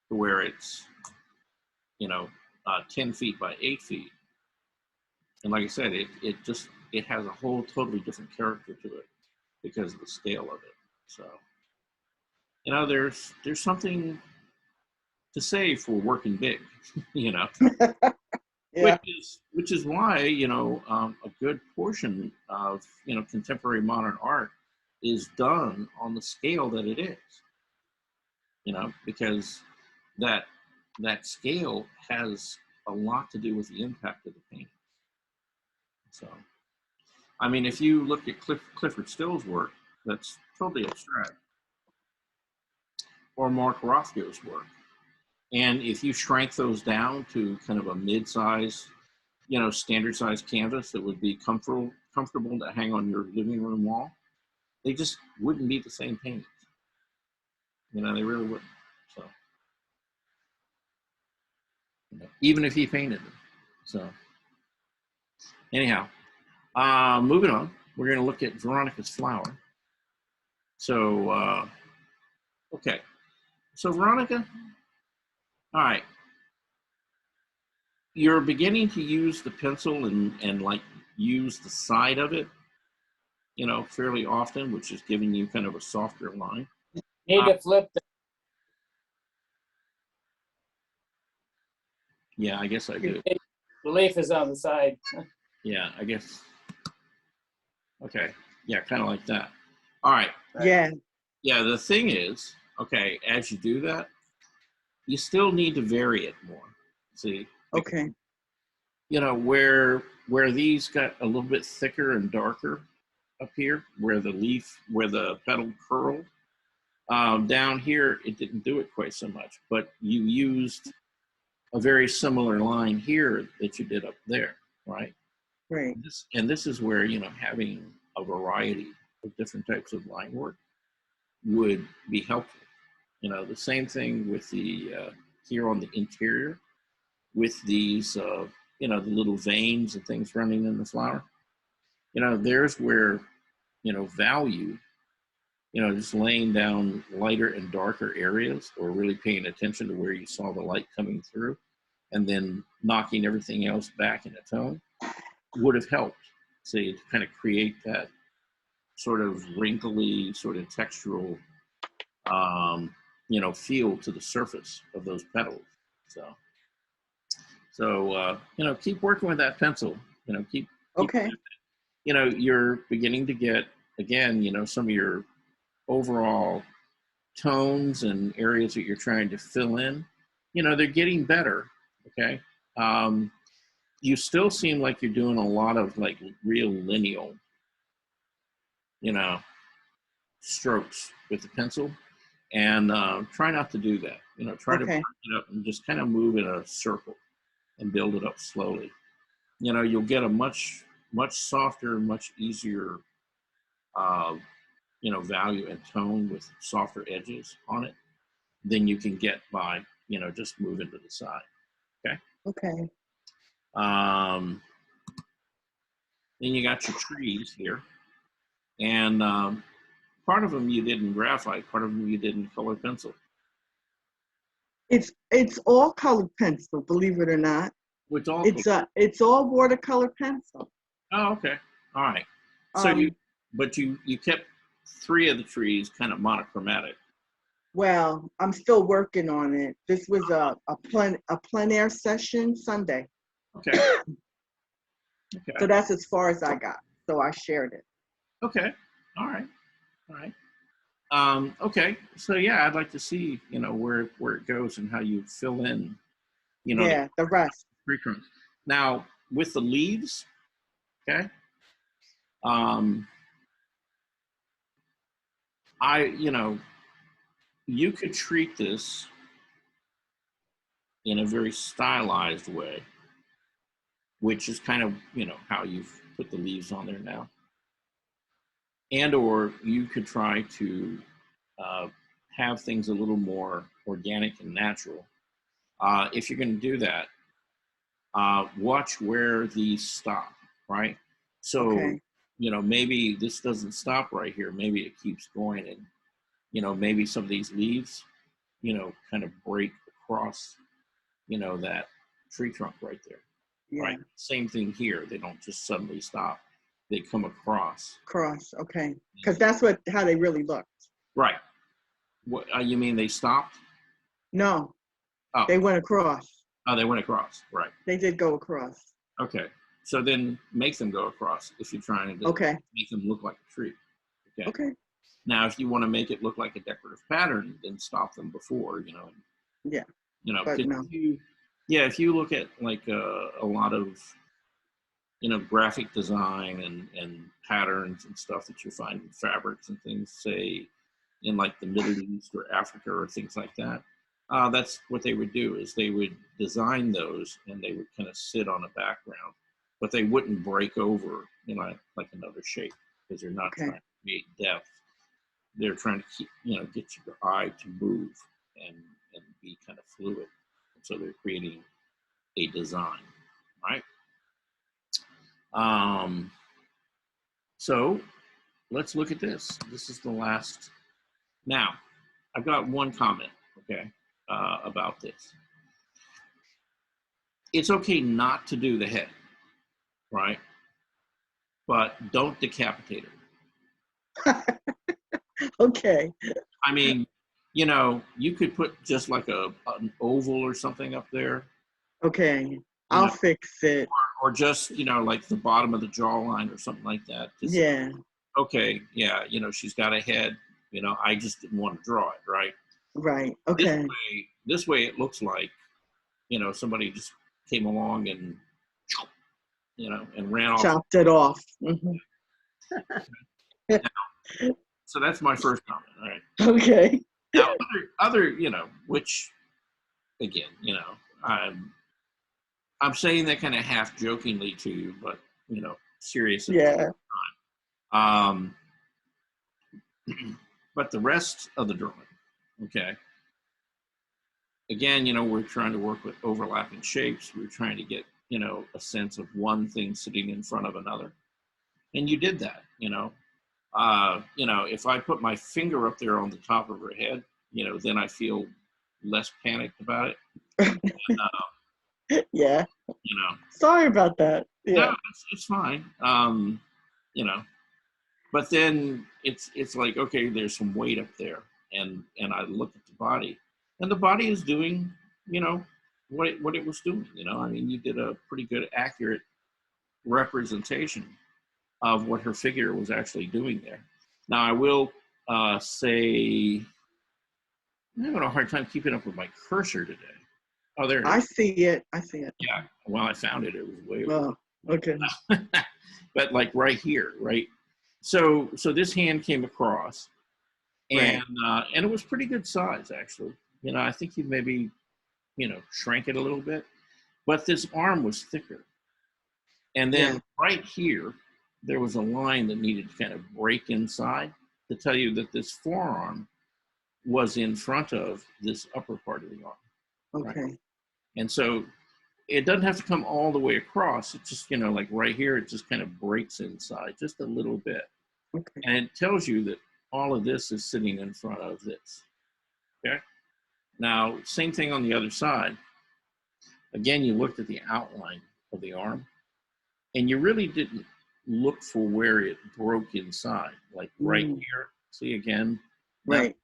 To where it's, you know, 10 feet by 8 feet. And like I said, it has a whole totally different character to it because of the scale of it. So, you know, there's something to say for working big, you know, Yeah. which is why, you know, a good portion of, you know, contemporary modern art is done on the scale that it is, you know, because that scale has a lot to do with the impact of the painting. So, I mean, if you look at Clifford Still's work, that's totally abstract, or Mark Rothko's work, and if you shrank those down to kind of a mid-size, you know, standard size canvas that would be comfortable to hang on your living room wall, they just wouldn't be the same paintings. You know, they really wouldn't. So, you know, even if he painted them. So, anyhow, moving on, we're going to look at Veronica's flower. So, okay. So, Veronica, all right. you're beginning to use the pencil and like use the side of it, you know, fairly often, which is giving you kind of a softer line. Need to flip the Yeah, I guess I do. leaf is on the side. Yeah, I guess. Okay. Yeah, kind of like that. All right. Yeah, Yeah, the thing is, okay, as you do that, you still need to vary it more. See, okay, you know, where these got a little bit thicker and darker up here, where the petal curled, down here, it didn't do it quite so much, but you used a very similar line here that you did up there, right? great. And this is where, you know, having a variety of different types of line work would be helpful. You know, the same thing with the, here on the interior, with these, you know, the little veins and things running in the flower. You know, there's where, you know, value, you know, just laying down lighter and darker areas, or really paying attention to where you saw the light coming through, and then knocking everything else back in a tone would have helped, say, to kind of create that sort of wrinkly, sort of textural, you know, feel to the surface of those petals. So you know, keep working with that pencil. You know, keep Okay, you know, you're beginning to get, again, you know, some of your overall tones and areas that you're trying to fill in. You know, they're getting better. Okay. You still seem like you're doing a lot of like real lineal, you know, strokes with the pencil, and try not to do that. You know, try to break okay, it up and just kind of move in a circle and build it up slowly. You know, you'll get a much softer, much easier, uh, you know, value and tone with softer edges on it than you can get by, you know, just moving to the side. Okay. okay. Then you got your trees here, and part of them you did in graphite, part of them you did in color pencil. It's all colored pencil, believe it or not. Which all It's all watercolor pencil. Oh, okay. All right. So you kept 3 of the trees kind of monochromatic. Well, I'm still working on it. This was a plein air session Sunday. Okay. Okay. So that's as far as I got. So I shared it. Okay. All right. All right. Okay. So yeah, I'd like to see, you know, where it goes and how you fill in, you know, Yeah, the rest. tree trunks. Now with the leaves, okay. You know, you could treat this in a very stylized way, which is kind of, you know, how you've put the leaves on there now. And or you could try to have things a little more organic and natural. If you're going to do that, watch where these stop, right? So, Okay. you know, maybe this doesn't stop right here. Maybe it keeps going, and, you know, maybe some of these leaves, you know, kind of break across, you know, that tree trunk right there. Yeah. Right. Same thing here. They don't just suddenly stop. They come across. Cross. Okay. Because that's how they really looked. Right. What you mean they stopped? No, Oh. they went across. Oh, they went across. Right. They did go across. Okay. So then make them go across if you're trying to make them look like a tree. Okay. Okay. Now, if you want to make it look like a decorative pattern, then stop them before, you know. Yeah. You know, but no. if you look at like a lot of, you know, graphic design and patterns and stuff that you find in fabrics and things, say in like the Middle East or Africa or things like that, that's what they would do, is they would design those and they would kind of sit on a background, but they wouldn't break over, you know, like another shape, because they're not trying to create depth. They're trying to keep, you know, get your eye to move and be kind of fluid. So they're creating a design, right? So let's look at this. This is the last. Now, I've got one comment, okay, about this. it's okay not to do the head, right? But don't decapitate it. Okay. I mean, you know, you could put just like an oval or something up there. Okay. I'll fix it. Or just, you know, like the bottom of the jawline or something like that. Just, Yeah. okay, yeah, you know, she's got a head. You know, I just didn't want to draw it, right? Right. Okay. This way it looks like, you know, somebody just came along and, you know, and ran off. Chopped it off. Mhm. So that's my first comment. All right. Okay. Now, other, you know, which, again, you know, I'm saying that kind of half jokingly to you, but, you know, serious. Yeah. But the rest of the drawing, okay. Again, you know, we're trying to work with overlapping shapes. We're trying to get, you know, a sense of one thing sitting in front of another. And you did that, you know. You know, if I put my finger up there on the top of her head, you know, then I feel less panicked about it. And, yeah. You know. Sorry about that. Yeah. No, it's fine. You know, but then it's like, okay, there's some weight up there, and I look at the body, and the body is doing, you know, what it was doing. You know, I mean, you did a pretty good, accurate representation of what her figure was actually doing there. Now, I will say, I'm having a hard time keeping up with my cursor today. Oh, there it is. I see it. I see it. Yeah. Well, I found it. It was way over. Oh, okay. But like right here, right? So this hand came across, and and it was pretty good size, actually. You know, I think you maybe, you know, shrank it a little bit, but this arm was thicker. And then right here, there was a line that needed to kind of break inside to tell you that this forearm was in front of this upper part of the arm. Okay. Right? And so it doesn't have to come all the way across. It's just, you know, like right here, it just kind of breaks inside just a little bit. Okay. And it tells you that all of this is sitting in front of this. Okay. Now, same thing on the other side. Again, you looked at the outline of the arm, and you really didn't look for where it broke inside, like right here. See, again, that line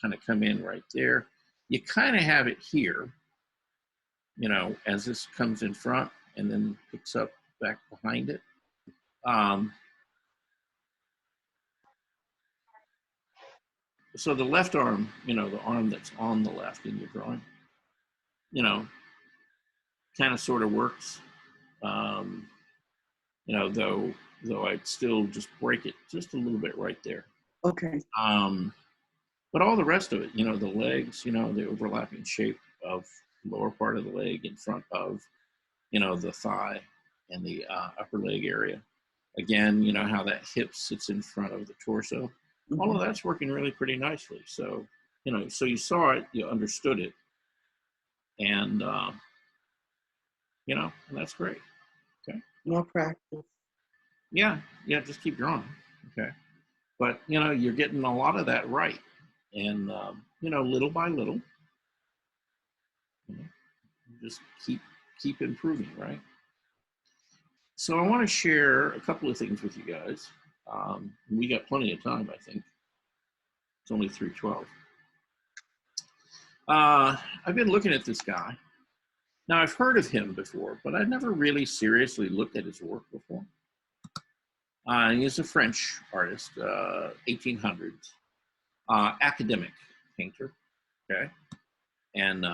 kind of come in right there. You kind of have it here, you know, as this comes in front and then picks up back behind it. So the left arm, you know, the arm that's on the left in your drawing, you know, kind of sort of works. You know, though I'd still just break it just a little bit right there. Okay. But all the rest of it, you know, the legs, you know, the overlapping shape of the lower part of the leg in front of, you know, the thigh and the upper leg area. Again, you know, how that hip sits in front of the torso. All of that's working really pretty nicely. So, you know, so you saw it, you understood it, and, you know, and that's great. Okay. More practice. Yeah, just keep drawing. Okay. But, you know, you're getting a lot of that right. And, you know, little by little, you know, just keep improving, right? So I want to share a couple of things with you guys. We got plenty of time, I think. It's only 3:12. I've been looking at this guy. Now, I've heard of him before, but I've never really seriously looked at his work before. He's a French artist, 1800s, academic painter, okay? And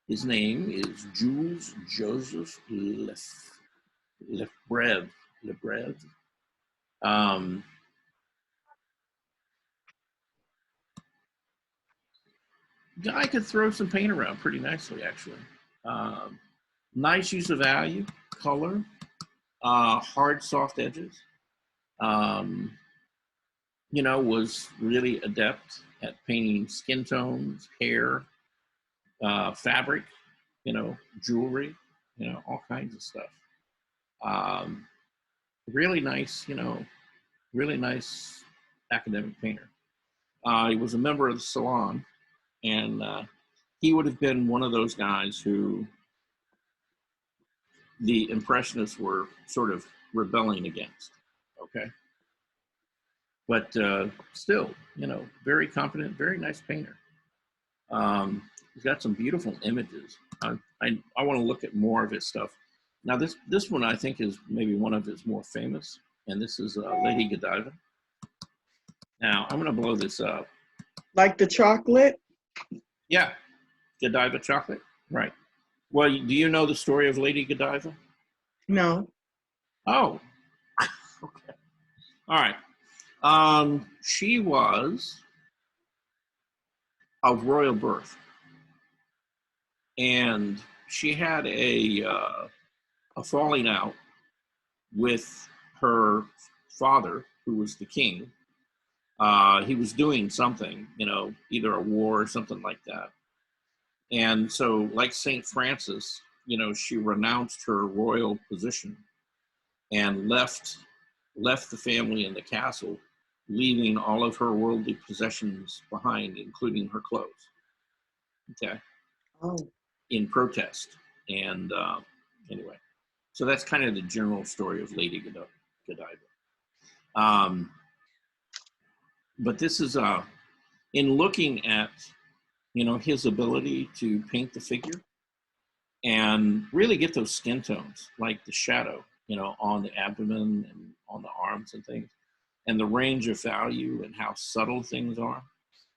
his name is Jules Joseph Lefebvre. Guy could throw some paint around pretty nicely, actually. Nice use of value, color, hard, soft edges. You know, was really adept at painting skin tones, hair, fabric, you know, jewelry, you know, all kinds of stuff. Really nice, you know, really nice academic painter. He was a member of the Salon, and he would have been one of those guys who the Impressionists were sort of rebelling against. Okay. But still, you know, very competent, very nice painter. He's got some beautiful images. I want to look at more of his stuff. Now, this one I think is maybe one of his more famous, and this is Lady Godiva. Now, I'm going to blow this up. Like the chocolate? Yeah, Godiva chocolate, right. Well, do you know the story of Lady Godiva? No. Oh, okay. All right. She was of royal birth, and she had a falling out with her father, who was the king. He was doing something, you know, either a war or something like that. And so, like St. Francis, you know, she renounced her royal position and left the family in the castle, leaving all of her worldly possessions behind, including her clothes. Okay. Oh. In protest. And anyway, so that's kind of the general story of Lady Godiva. But this is in looking at, you know, his ability to paint the figure and really get those skin tones, like the shadow, you know, on the abdomen and on the arms and things, and the range of value and how subtle things are.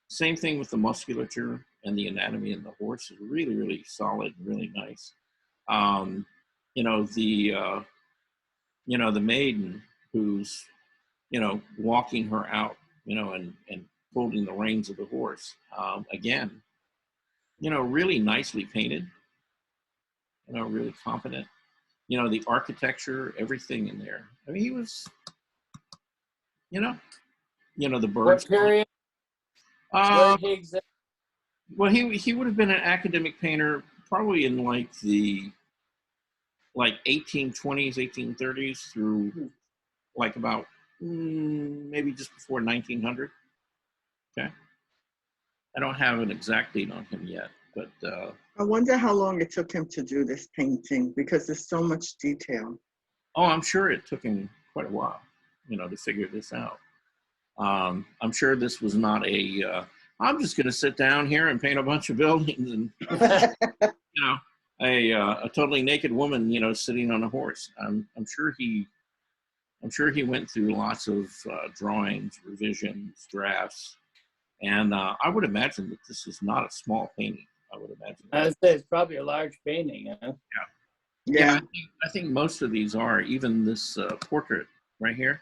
Same thing with the musculature and the anatomy in the horse is really, really solid and really nice. You know, the maiden who's, you know, walking her out, you know, and holding the reins of the horse. Again, you know, really nicely painted, you know, really competent. You know, the architecture, everything in there. I mean, he was, you know, the birds. What period? Where did he exist? Well, he would have been an academic painter probably in like the 1820s, 1830s through like about maybe just before 1900. Okay. I don't have an exact date on him yet, but I wonder how long it took him to do this painting because there's so much detail. Oh, I'm sure it took him quite a while, you know, to figure this out. I'm sure this was not I'm just going to sit down here and paint a bunch of buildings and, you know, a totally naked woman, you know, sitting on a horse. I'm sure he went through lots of drawings, revisions, drafts, and I would imagine that this is not a small painting. I would imagine. I would say it's probably a large painting. Huh? Yeah. I think most of these are. Even this portrait right here,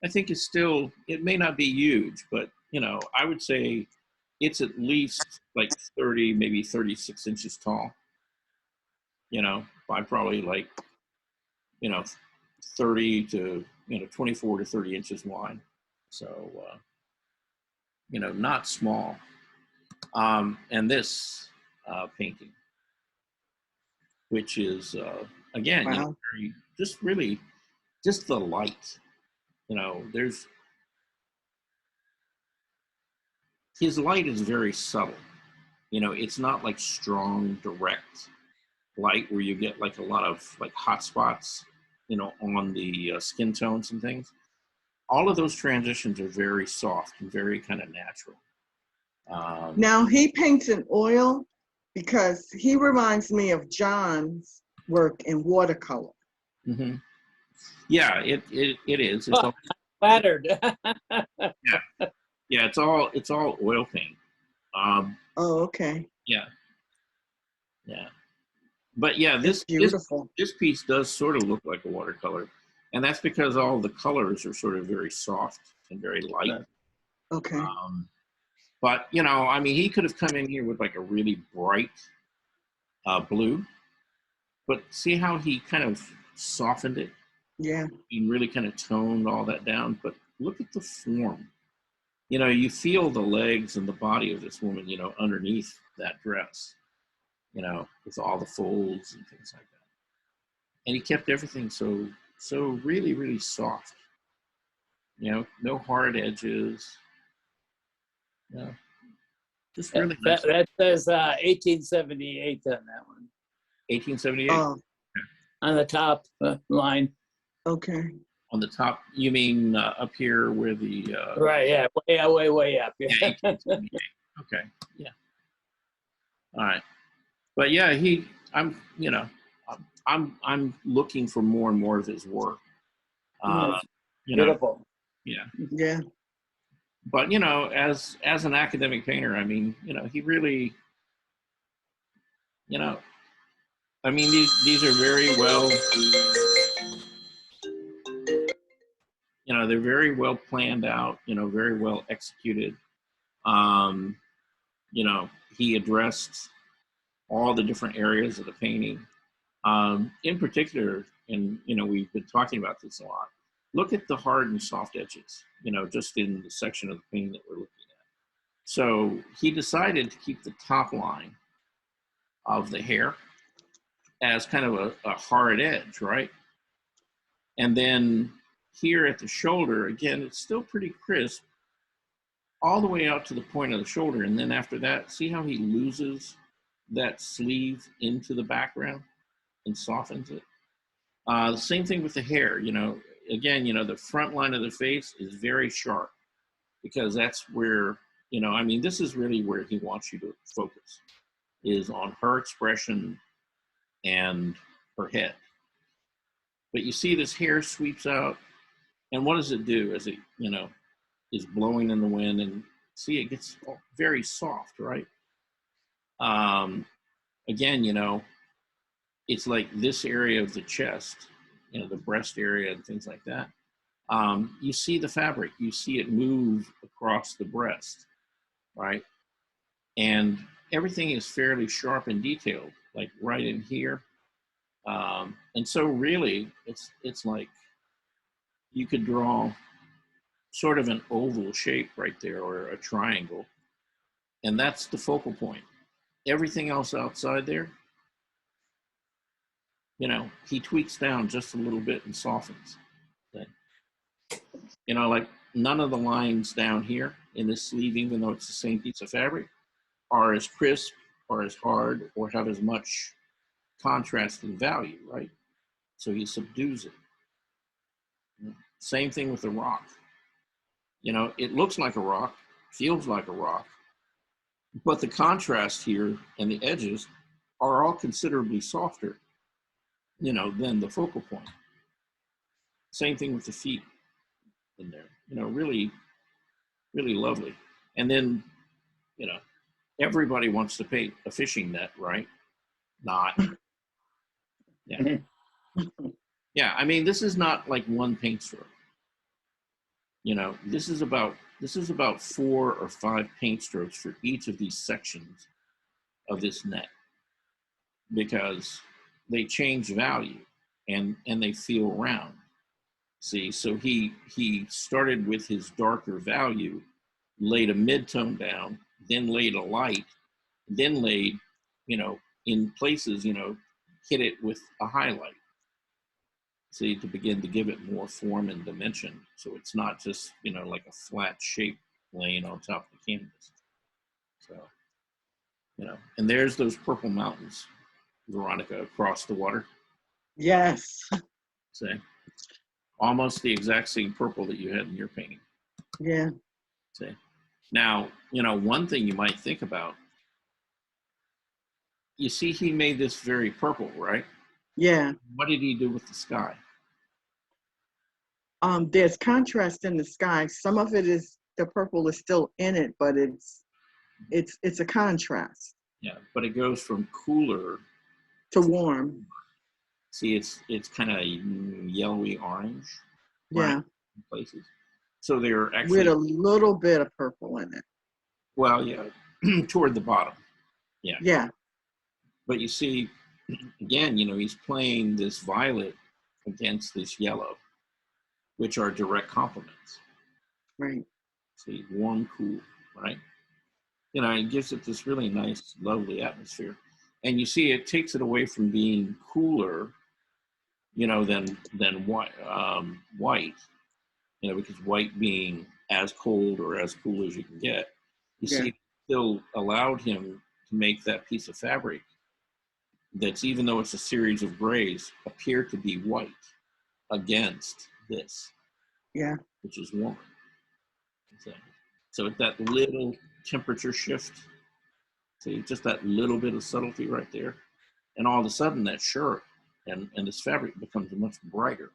I think is still. It may not be huge, but you know, I would say it's at least like 30, maybe 36 inches tall. You know, by probably like, you know, 30 to 24 to 30 inches wide. So, you know, not small. And this painting, which is again, wow. you know, very, just the light. You know, his light is very subtle. You know, it's not like strong, direct light where you get like a lot of like hot spots, you know, on the skin tones and things. All of those transitions are very soft and very kind of natural. Now he paints in oil because he reminds me of John's work in watercolor. Mm-hmm. Yeah, it is. It's all flattered. Yeah, it's all oil paint. Oh, okay. Yeah. But yeah, this beautiful. This piece does sort of look like a watercolor, and that's because all the colors are sort of very soft and very light. Okay. But you know, I mean, he could have come in here with like a really bright blue, but see how he kind of softened it? Yeah. He really kind of toned all that down. But look at the form. You know, you feel the legs and the body of this woman, you know, underneath that dress, you know, with all the folds and things like that. And he kept everything so really, really soft. You know, no hard edges. You know, just really nice. That says 1878 on that one. 1878? Oh. on the top line. Okay. On the top, you mean up here where the Right, yeah, way up. yeah, Yeah. you can see the A. Okay, yeah. All right, but yeah, I'm, you know, I'm looking for more and more of his work. It's You know, beautiful. yeah. Yeah. But you know, as an academic painter, I mean, you know, he really, you know, I mean, these are very well, you know, they're very well planned out, you know, very well executed. You know, he addressed all the different areas of the painting. In particular, and you know, we've been talking about this a lot. Look at the hard and soft edges, you know, just in the section of the painting that we're looking at. So he decided to keep the top line of the hair as kind of a hard edge, right? And then here at the shoulder, again, it's still pretty crisp all the way out to the point of the shoulder. And then after that, see how he loses that sleeve into the background and softens it? The same thing with the hair, you know, again, you know, the front line of the face is very sharp because that's where, you know, I mean, this is really where he wants you to focus, is on her expression and her head. But you see this hair sweeps out, and what does it do as it, you know, is blowing in the wind? And see, it gets very soft, right? Again, you know, it's like this area of the chest, you know, the breast area and things like that. You see the fabric, you see it move across the breast, right? And everything is fairly sharp and detailed, like right in here. And so really, it's like you could draw sort of an oval shape right there, or a triangle, and that's the focal point. Everything else outside there, you know, he tweaks down just a little bit and softens. Okay? You know, like none of the lines down here in this sleeve, even though it's the same piece of fabric, are as crisp or as hard or have as much contrast and value, right? So he subdues it. Same thing with the rock. You know, it looks like a rock, feels like a rock, but the contrast here and the edges are all considerably softer, you know, than the focal point. Same thing with the feet in there, you know, really, really lovely. And then, you know, everybody wants to paint a fishing net, right? Not. Yeah. Yeah, I mean, this is not like one paint stroke. You know, this is about 4 or 5 paint strokes for each of these sections of this net, because they change value and they feel round. See, so he started with his darker value, laid a mid-tone down, then laid a light, then laid, you know, in places, you know, hit it with a highlight. See, to begin to give it more form and dimension. So it's not just, you know, like a flat shape laying on top of the canvas. So, you know, and there's those purple mountains, Veronica, across the water. Yes. See, almost the exact same purple that you had in your painting. Yeah. See, now, you know, one thing you might think about, you see, he made this very purple, right? Yeah. What did he do with the sky? There's contrast in the sky. Some of it is, the purple is still in it, but it's a contrast. Yeah, but it goes from cooler to warm. See, it's kind of yellowy orange. Yeah. Right, in places. So they're actually with a little bit of purple in it. Well, yeah, toward the bottom. Yeah. Yeah. But you see, again, you know, he's playing this violet against this yellow, which are direct complements. Right. See, warm, cool, right? You know, it gives it this really nice, lovely atmosphere. And you see, it takes it away from being cooler, you know, than white, you know, because white being as cold or as cool as you can get. You see, it still allowed him to make that piece of fabric that's, even though it's a series of grays, appear to be white against this, Yeah. which is warm. So it's that little temperature shift, see, just that little bit of subtlety right there. And all of a sudden that shirt and this fabric becomes much brighter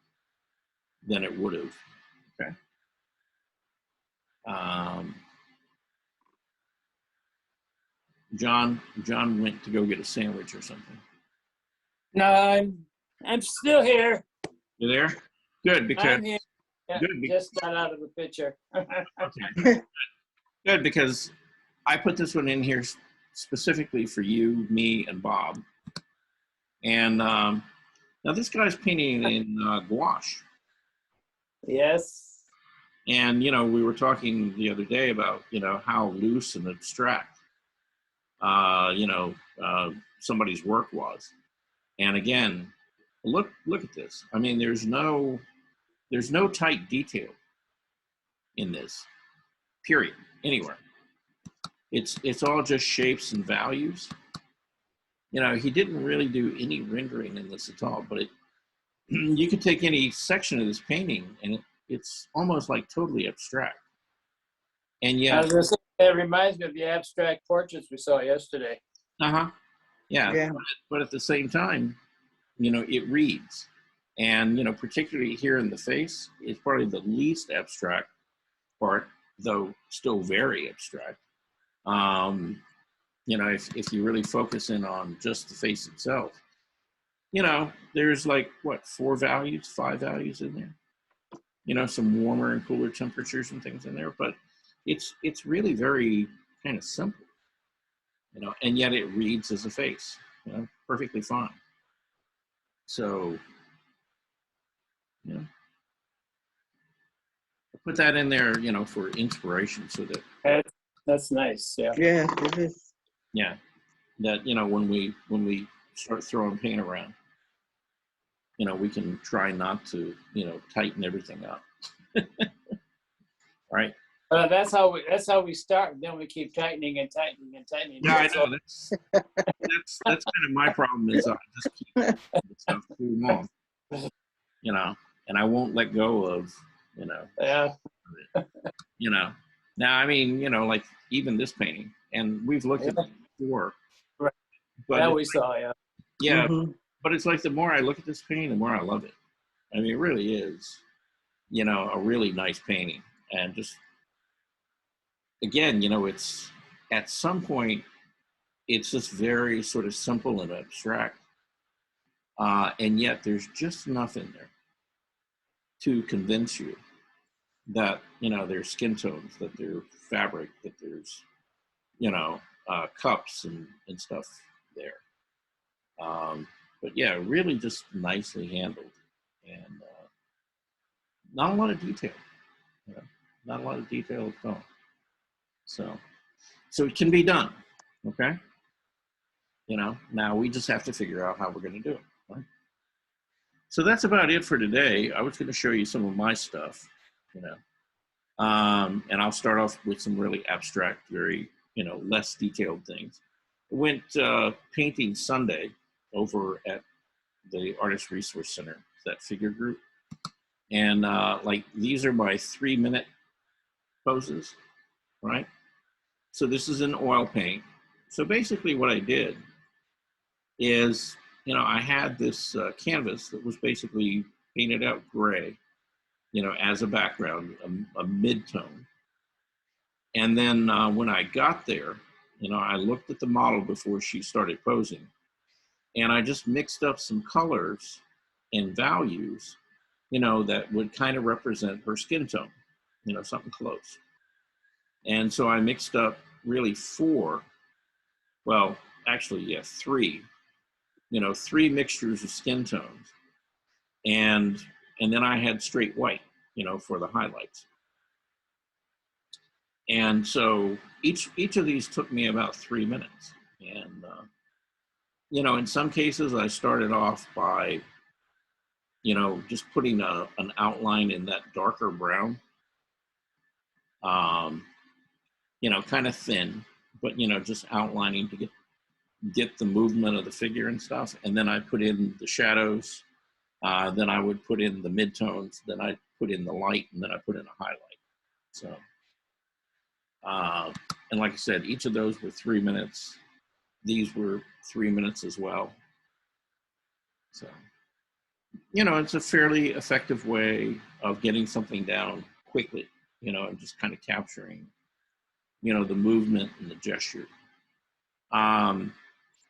than it would have. Okay. John went to go get a sandwich or something. No, I'm still here. You there? Good, because I'm here. Yeah, good, just got out of the picture. okay. Good, because I put this one in here specifically for you, me, and Bob. And now this guy's painting in gouache. Yes. And, you know, we were talking the other day about, you know, how loose and abstract, somebody's work was. And again, look at this. I mean, there's no tight detail in this, period, anywhere. It's all just shapes and values. You know, he didn't really do any rendering in this at all, but you could take any section of this painting and it's almost like totally abstract. And I yet, was gonna say, it reminds me of the abstract portraits we saw yesterday. yeah. But at the same time, you know, it reads. And, you know, particularly here in the face, it's probably the least abstract part, though still very abstract. You know, if you really focus in on just the face itself, you know, there's like, what, 5 values in there? You know, some warmer and cooler temperatures and things in there, but it's really very kind of simple, you know, and yet it reads as a face, you know, perfectly fine. So, you know, I put that in there, you know, for inspiration, so that That's nice. Yeah. Yes, it is. yeah, that, you know, when we start throwing paint around, you know, we can try not to, you know, tighten everything up. Right. That's how we start. Then we keep tightening and tightening and tightening. Yeah, I know. That's kind of my problem, is I just keep the stuff too long, you know, and I won't let go of, you know. Yeah. You know. Now, I mean, you know, like even this painting, and we've looked at it before. Right. But That we saw. Yeah. Yeah, Mhm. but it's like the more I look at this painting, the more I love it. I mean, it really is, you know, a really nice painting. And just, again, you know, it's, at some point, it's just very sort of simple and abstract. And yet there's just enough in there to convince you that, you know, there's skin tones, that there's fabric, that there's, you know, cups and stuff there. But yeah, really just nicely handled, and not a lot of detail, you know, not a lot of detail at all. So it can be done, okay? You know, now we just have to figure out how we're going to do it. Right? So that's about it for today. I was going to show you some of my stuff, you know, and I'll start off with some really abstract, very, you know, less detailed things. I went painting Sunday over at the Artist Resource Center, that figure group. And like, these are my 3-minute poses, right? So this is an oil paint. So basically what I did is, you know, I had this canvas that was basically painted out gray, you know, as a background, a mid-tone. And then when I got there, you know, I looked at the model before she started posing, and I just mixed up some colors and values, you know, that would kind of represent her skin tone, you know, something close. And so I mixed up really 4, well, actually, yeah, 3, you know, 3 mixtures of skin tones. And then I had straight white, you know, for the highlights. And so each of these took me about 3 minutes. And, you know, in some cases I started off by, you know, just putting an outline in that darker brown, you know, kind of thin, but, you know, just outlining to get the movement of the figure and stuff. And then I put in the shadows. Then I would put in the midtones. Then I put in the light, and then I put in a highlight. So, and like I said, each of those were 3 minutes. These were 3 minutes as well. So, you know, it's a fairly effective way of getting something down quickly, you know, and just kind of capturing, you know, the movement and the gesture.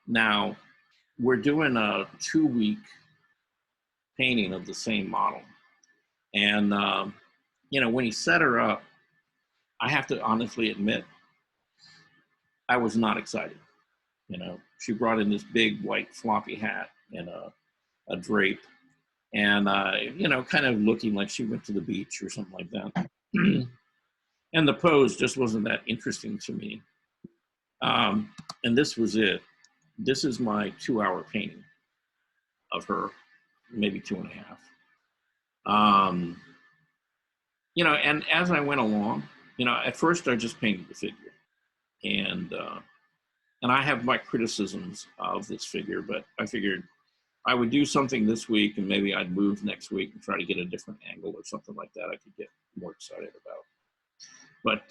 Now, we're doing a 2-week painting of the same model. And, you know, when he set her up, I have to honestly admit, I was not excited. You know, she brought in this big white floppy hat and a drape, and, you know, kind of looking like she went to the beach or something like that. And the pose just wasn't that interesting to me. And this was it. This is my 2-hour painting of her, maybe 2.5. You know, and as I went along, you know, at first I just painted the figure, and I have my criticisms of this figure, but I figured I would do something this week, and maybe I'd move next week and try to get a different angle or something like that I could get more excited about. But,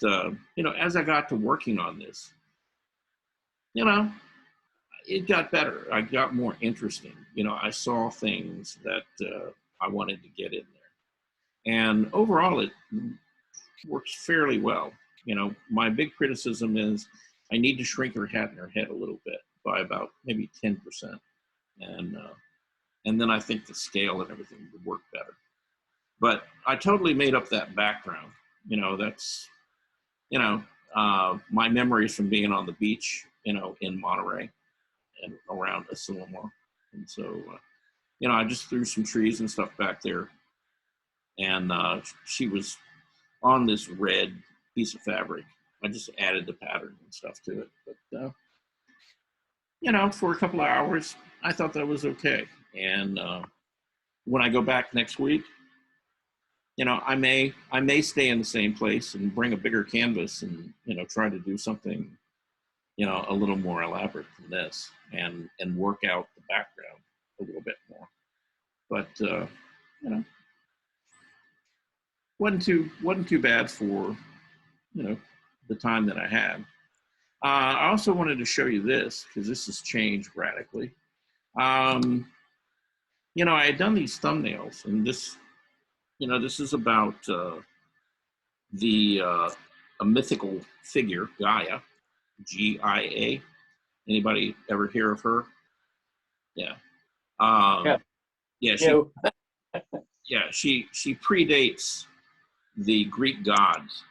you know, as I got to working on this, you know, it got better. I got more interesting. You know, I saw things that I wanted to get in there. And overall, it works fairly well. You know, my big criticism is I need to shrink her hat and her head a little bit by about maybe 10%. And then I think the scale and everything would work better. But I totally made up that background. You know, that's, you know, my memories from being on the beach, you know, in Monterey and around Asilomar. And so, you know, I just threw some trees and stuff back there. And she was on this red piece of fabric. I just added the pattern and stuff to it. But, you know, for a couple of hours, I thought that was okay. And when I go back next week, you know, I may stay in the same place and bring a bigger canvas and, you know, try to do something, you know, a little more elaborate than this and work out the background a little bit more. But, you know, wasn't too bad for, you know, the time that I had. I also wanted to show you this because this has changed radically. You know, I had done these thumbnails, and this, you know, this is about a mythical figure, Gaia, G-I-A. Anybody ever hear of her? Yeah. Yeah. She predates the Greek gods.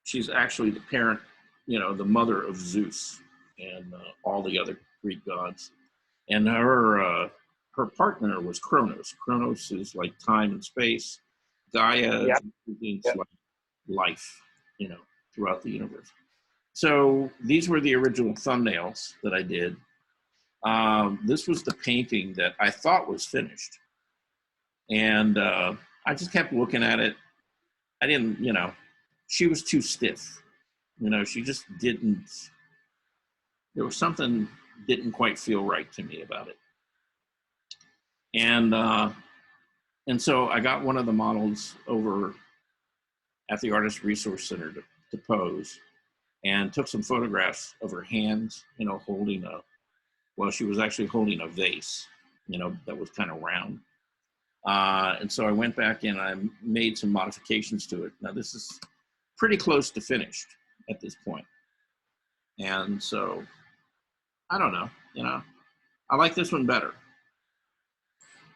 She's actually the parent, you know, the mother of Zeus and all the other Greek gods. And her partner was Kronos. Kronos is like time and space. Gaia is like life, you know, throughout the universe. So these were the original thumbnails that I did. This was the painting that I thought was finished. And I just kept looking at it. I didn't, you know, she was too stiff. You know, she just didn't, there was something didn't quite feel right to me about it. And so I got one of the models over at the Artist Resource Center to pose and took some photographs of her hands, you know, holding she was actually holding a vase, you know, that was kind of round. And so I went back and I made some modifications to it. Now this is pretty close to finished at this point. And so, I don't know, you know, I like this one better.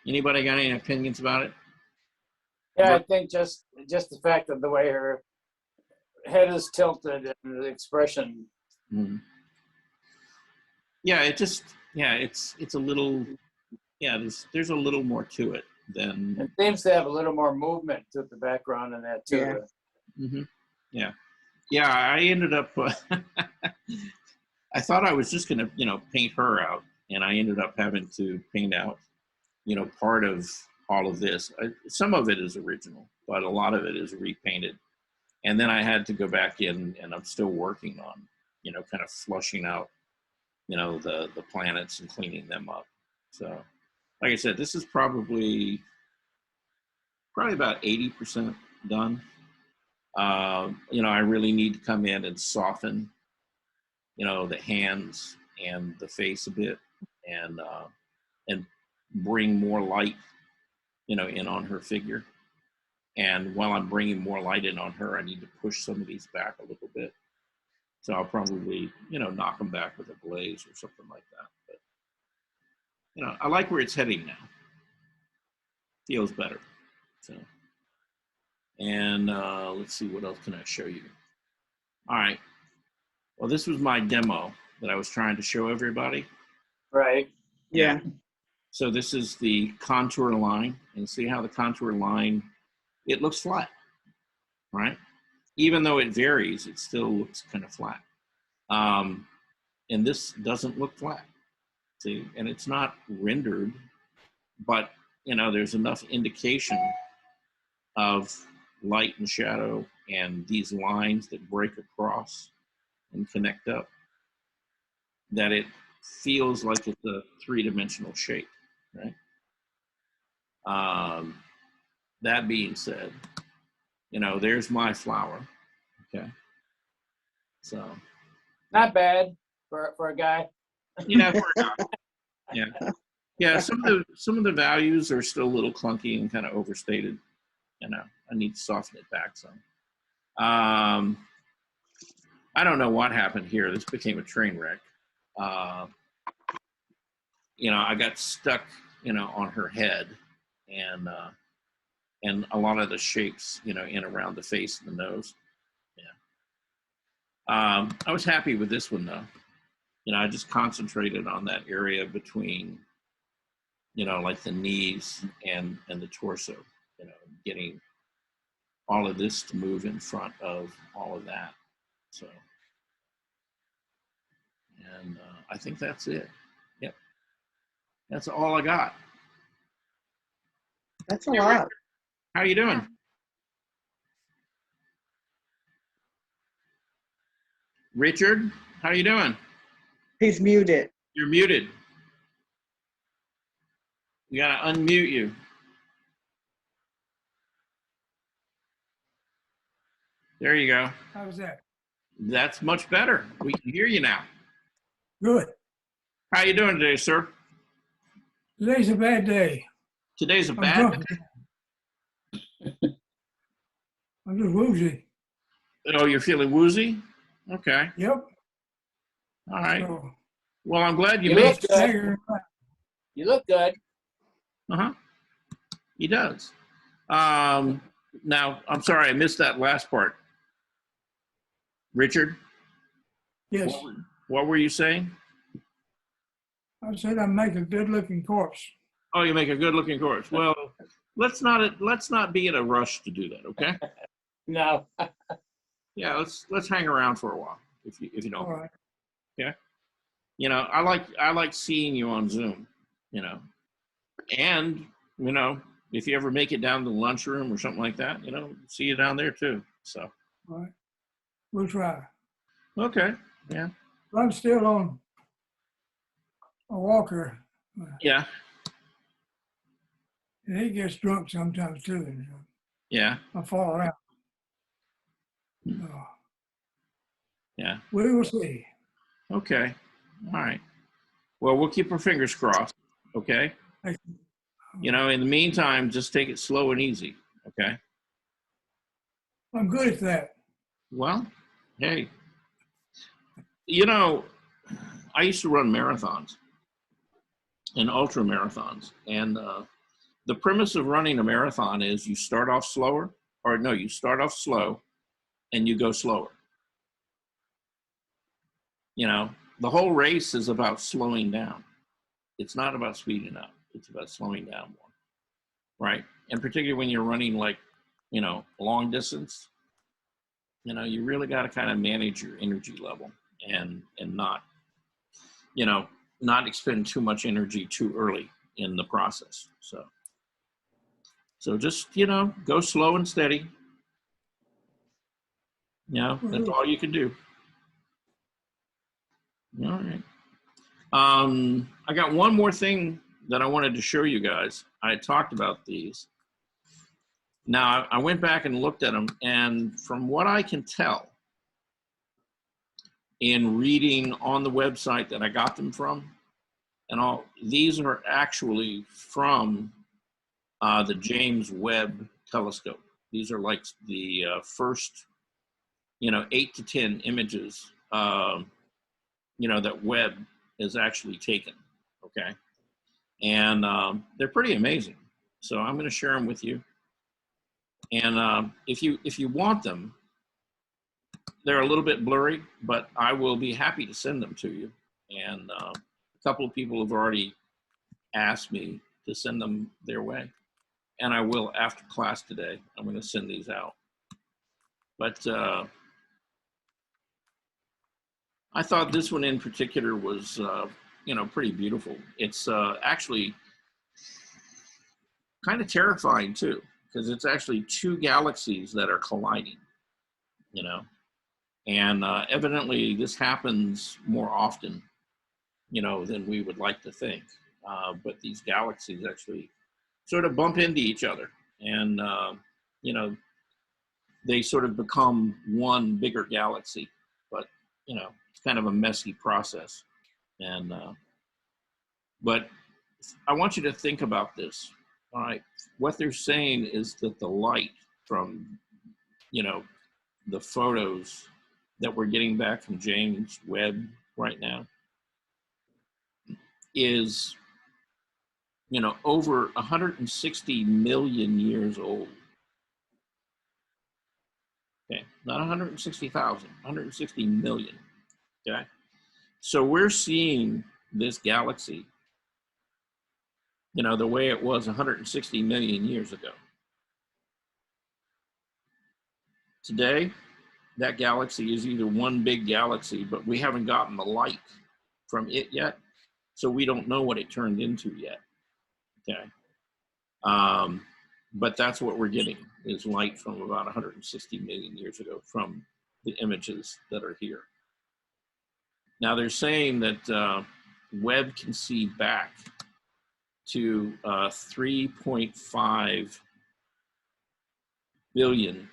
Anybody got any opinions about it? Yeah, I think just the fact of the way her head is tilted and the expression. Mm-hmm. Yeah, it's a little, yeah, there's a little more to it than. It seems to have a little more movement to the background in that too. Yeah. Mm-hmm. Yeah, I ended up, I thought I was just gonna, you know, paint her out, and I ended up having to paint out, you know, part of all of this. Some of it is original, but a lot of it is repainted. And then I had to go back in, and I'm still working on you know, kind of flushing out, you know, the planets and cleaning them up. So, like I said, this is probably about 80% done. You know, I really need to come in and soften, you know, the hands and the face a bit, and bring more light, you know, in on her figure. And while I'm bringing more light in on her, I need to push some of these back a little bit. So I'll probably, you know, knock them back with a glaze or something like that. But, you know, I like where it's heading now. Feels better. So, and let's see, what else can I show you? All right. Well, this was my demo that I was trying to show everybody. Right. Yeah. So this is the contour line, and see how the contour line, it looks flat, right? Even though it varies, it still looks kind of flat. And this doesn't look flat, see? And it's not rendered, but, you know, there's enough indication of light and shadow and these lines that break across and connect up that it feels like it's a three-dimensional shape, right? That being said, you know, there's my flower, okay? So. Not bad for a guy. Yeah, for a guy. Yeah. Yeah, some of the values are still a little clunky and kind of overstated. You know, I need to soften it back some. I don't know what happened here. This became a train wreck. You know, I got stuck, you know, on her head, and a lot of the shapes, you know, in around the face and the nose. Yeah. I was happy with this one though. You know, I just concentrated on that area between, you know, like the knees and the torso, you know, getting all of this to move in front of all of that. So, and I think that's it. Yep. That's all I got. That's a lot. How you doing? Richard, how you doing? He's muted. You're muted. We gotta unmute you. There you go. How's that? That's much better. We can hear you now. Good. How you doing today, sir? Today's a bad day. Today's a I'm bad drunk. day. I'm just woozy. Oh, you're feeling woozy? Okay. Yep. All right. So, Well, I'm glad you You made look it. good. stagger- You look good. Uh-huh. He does. Now, I'm sorry, I missed that last part. Richard, Yes, what were you saying? I said I make a good-looking corpse. Oh, you make a good-looking corpse. Well, let's not be in a rush to do that, okay? No. Yeah, let's hang around for a while if you don't. All right. Okay. You know, I like seeing you on Zoom, you know. And, you know, if you ever make it down to the lunchroom or something like that, you know, see you down there too. So, All right. We'll try. okay. Yeah. I'm still on a walker, Yeah. and he gets drunk sometimes too. And Yeah. I fall out. So, Yeah. we will see. Okay. All right. Well, we'll keep our fingers crossed. Okay. Thank You know, in the meantime, just take it slow and easy. Okay. I'm good at that. Well, hey, you know, I used to run marathons and ultra marathons. And the premise of running a marathon is you start off slower, or no, you start off slow and you go slower. You know, the whole race is about slowing down. It's not about speeding up. It's about slowing down more, right? And particularly when you're running like, you know, long distance, you know, you really got to kind of manage your energy level and not, you know, not expend too much energy too early in the process. So just, you know, go slow and steady. You know, that's all you can do. All right. I got one more thing that I wanted to show you guys. I talked about these. Now, I went back and looked at them, and from what I can tell in reading on the website that I got them from, and all, these are actually from the James Webb Telescope. These are like the first, 8 to 10 images, that Webb is actually taken, okay? And they're pretty amazing. So I'm going to share them with you. And if you want them, they're a little bit blurry, but I will be happy to send them to you. And a couple of people have already asked me to send them their way. And I will after class today. I'm going to send these out. But I thought this one in particular was, pretty beautiful. It's actually kind of terrifying too, because it's actually two galaxies that are colliding, and evidently this happens more often, than we would like to think. But these galaxies actually sort of bump into each other, and they sort of become one bigger galaxy. But it's kind of a messy process. And but I want you to think about this. All right, what they're saying is that the light from the photos that we're getting back from James Webb right now is over 160 million years old. Okay, not 160,000, 160 million. Okay, so we're seeing this galaxy, the way it was 160 million years ago. Today, that galaxy is either one big galaxy, but we haven't gotten the light from it yet, so we don't know what it turned into yet. Okay, but that's what we're getting, is light from about 160 million years ago from the images that are here. Now they're saying that Webb can see back to 3.5 billion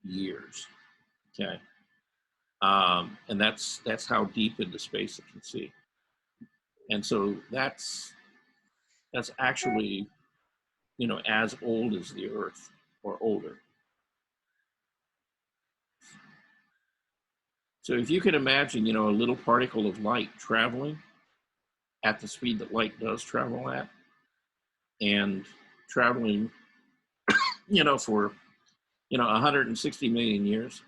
years. Okay, and that's how deep into space it can see. And so that's actually as old as the Earth or older. So if you can imagine, a little particle of light traveling at the speed that light does travel at, and traveling, for, 160 million years,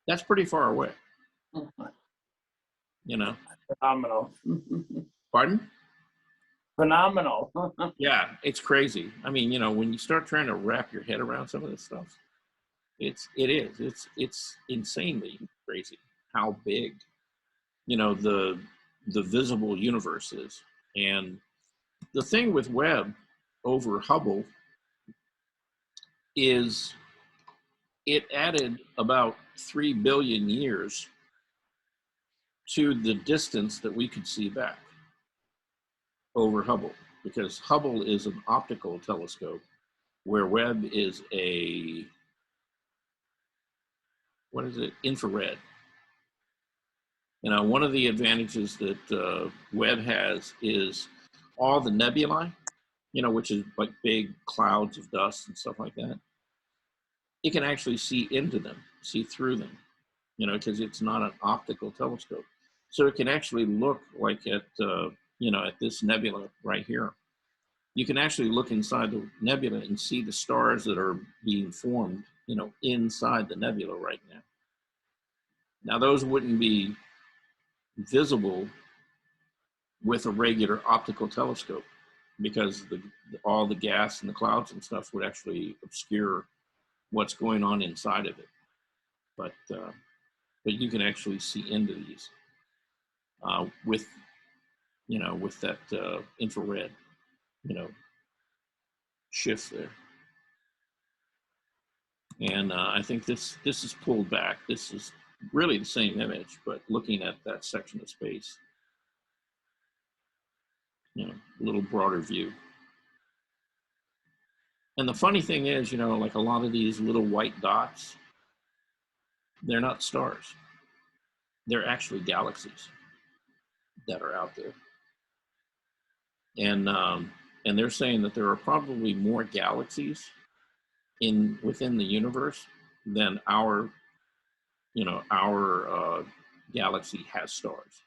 that's pretty far away. Phenomenal. Pardon? Phenomenal. Yeah, it's crazy. I mean, when you start trying to wrap your head around some of this stuff, it's insanely crazy how big, the visible universe is. And the thing with Webb over Hubble is it added about 3 billion years to the distance that we could see back over Hubble, because Hubble is an optical telescope where Webb is a, infrared. One of the advantages that Webb has is all the nebulae, which is like big clouds of dust and stuff like that. It can actually see into them, see through them, because it's not an optical telescope. So it can actually look like at this nebula right here. You can actually look inside the nebula and see the stars that are being formed, inside the nebula right now. Now, those wouldn't be visible with a regular optical telescope, because all the gas and the clouds and stuff would actually obscure what's going on inside of it. But you can actually see into these with that infrared, shift there. And I think this is pulled back. This is really the same image, but looking at that section of space, you know, a little broader view. And the funny thing is, you know, like a lot of these little white dots, they're not stars. They're actually galaxies that are out there. And they're saying that there are probably more galaxies within the universe than our galaxy has stars.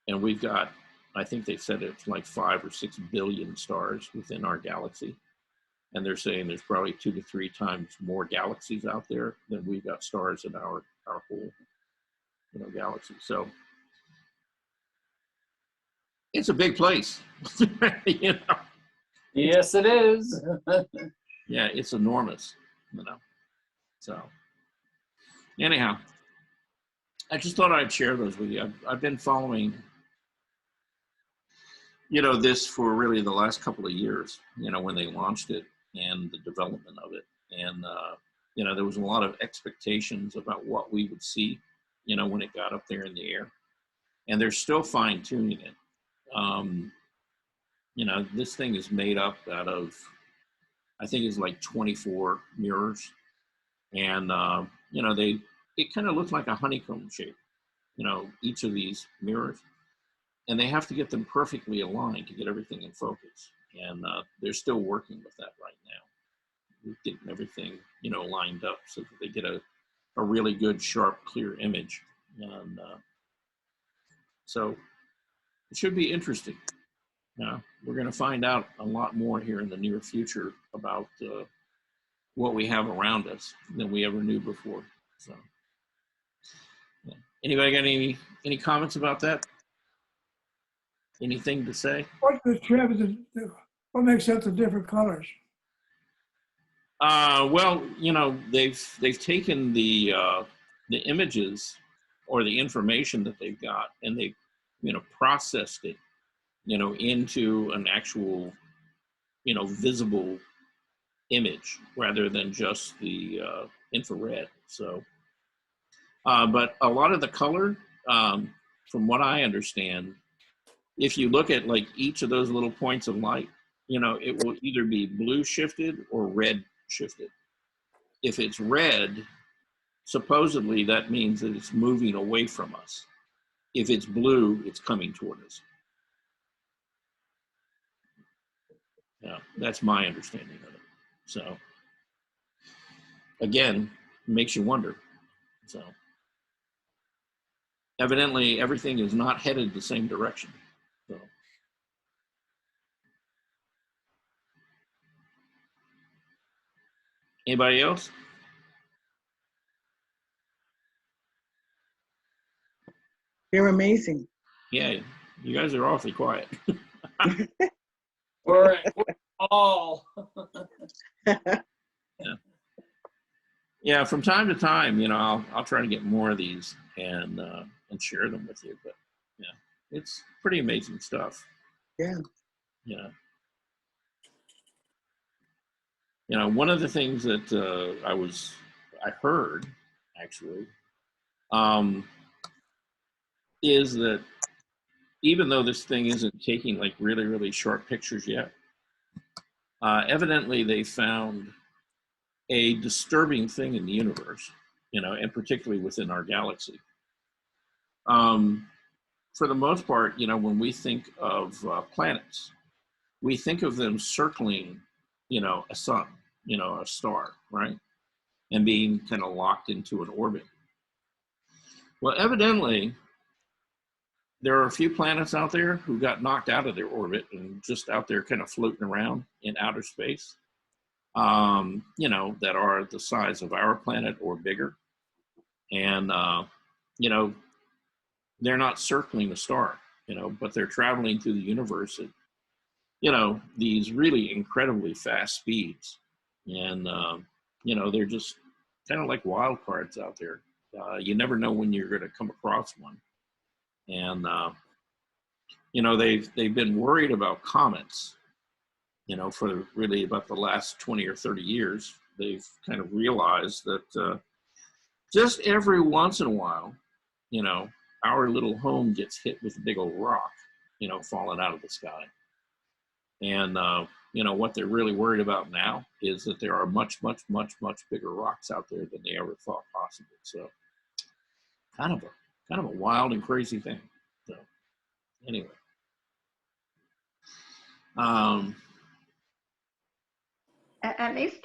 And we've got, I think they said it's like 5 or 6 billion stars within our galaxy. And they're saying there's probably 2 to 3 times more galaxies out there than we've got stars in our whole, you know, galaxy. So it's a big place, you know. Yes, it is. Yeah, it's enormous, you know. So anyhow, I just thought I'd share those with you. I've been following, you know, this for really the last couple of years, you know, when they launched it and the development of it. And, you know, there was a lot of expectations about what we would see, you know, when it got up there in the air. And they're still fine tuning it. You know, this thing is made up out of, I think it's like 24 mirrors. And, you know, it kind of looks like a honeycomb shape, you know, each of these mirrors. And they have to get them perfectly aligned to get everything in focus. And they're still working with that right now. We're getting everything, you know, lined up so that they get a really good, sharp, clear image. And so it should be interesting. We're going to find out a lot more here in the near future about what we have around us than we ever knew before. So, yeah. Anybody got any comments about that? Anything to say? What makes up the different colors? Well, you know, they've taken the images or the information that they've got, and they've, you know, processed it, you know, into an actual, you know, visible image rather than just the infrared. So, but a lot of the color, from what I understand, if you look at like each of those little points of light, you know, it will either be blue shifted or red shifted. If it's red, supposedly that means that it's moving away from us. If it's blue, it's coming toward us. Yeah, that's my understanding of it. So again, it makes you wonder. So evidently everything is not headed the same direction. So anybody else? You're amazing. Yeah, you guys are awfully quiet. We're all. Yeah, from time to time, you know, I'll try to get more of these and share them with you. But yeah, it's pretty amazing stuff. Yeah. Yeah. You know, one of the things that I heard actually, is that even though this thing isn't taking like really, really sharp pictures yet, evidently they found a disturbing thing in the universe, you know, and particularly within our galaxy. For the most part, you know, when we think of planets, we think of them circling, you know, a sun, you know, a star, right? And being kind of locked into an orbit. Well, evidently, there are a few planets out there who got knocked out of their orbit and just out there kind of floating around in outer space, you know, that are the size of our planet or bigger. And, you know, they're not circling a star, you know, but they're traveling through the universe at, you know, these really incredibly fast speeds. And, you know, they're just kind of like wild cards out there. You never know when you're going to come across one. And, you know, they've been worried about comets, you know, for really about the last 20 or 30 years. They've kind of realized that just every once in a while, you know, our little home gets hit with a big old rock, you know, falling out of the sky. And, you know, what they're really worried about now is that there are much, much, much, much bigger rocks out there than they ever thought possible. So kind of a wild and crazy thing. So anyway. And these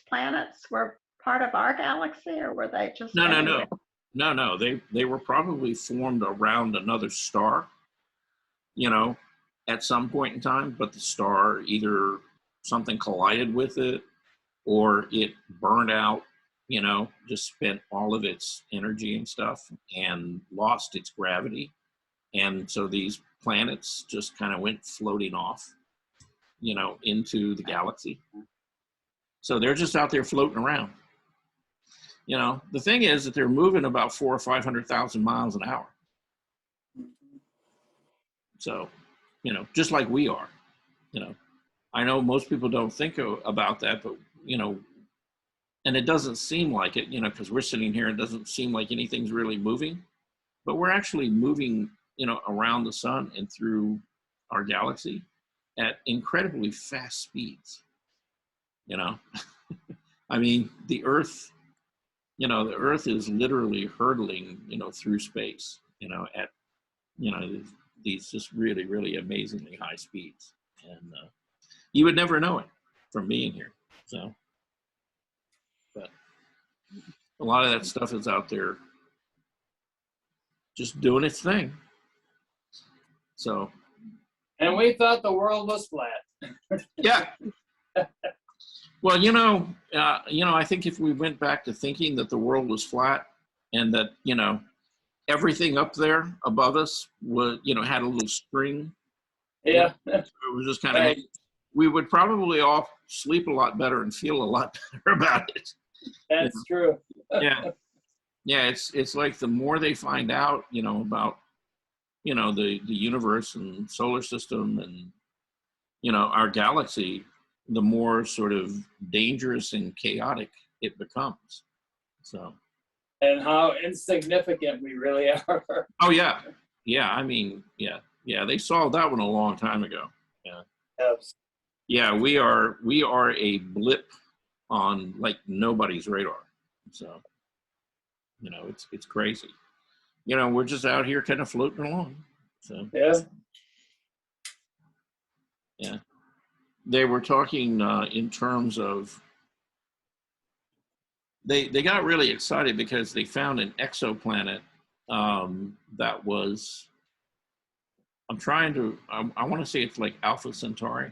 planets were part of our galaxy, or were they just everywhere? No. They were probably formed around another star, you know, at some point in time, but the star, either something collided with it or it burned out, you know, just spent all of its energy and stuff and lost its gravity. And so these planets just kind of went floating off, you know, into the galaxy. So they're just out there floating around. You know, the thing is that they're moving about 400,000 or 500,000 miles an hour. So, you know, just like we are, you know, I know most people don't think about that, but, you know, and it doesn't seem like it, you know, because we're sitting here, it doesn't seem like anything's really moving, but we're actually moving, you know, around the sun and through our galaxy at incredibly fast speeds, you know. I mean, the Earth, you know, the Earth is literally hurtling, you know, through space, you know, at, you know, these just really, really amazingly high speeds. And you would never know it from being here. So, but a lot of that stuff is out there just doing its thing. So. And we thought the world was flat. Yeah. Well, you know, I think if we went back to thinking that the world was flat and that, you know, everything up there above us was, you know, had a little string. Yeah. It was just kind of, right. We would probably all sleep a lot better and feel a lot better about it. That's true. Yeah. Yeah. It's like the more they find out, you know, about, you know, the universe and solar system and, you know, our galaxy, the more sort of dangerous and chaotic it becomes. So. And how insignificant we really are. Oh yeah. Yeah. I mean, yeah. Yeah. They solved that one a long time ago. Yeah. Yes. Yeah. We are a blip on like nobody's radar. So, you know, it's crazy. You know, we're just out here kind of floating along. So. Yeah. Yeah. They were talking in terms of, they got really excited because they found an exoplanet that was, I want to say it's like Alpha Centauri,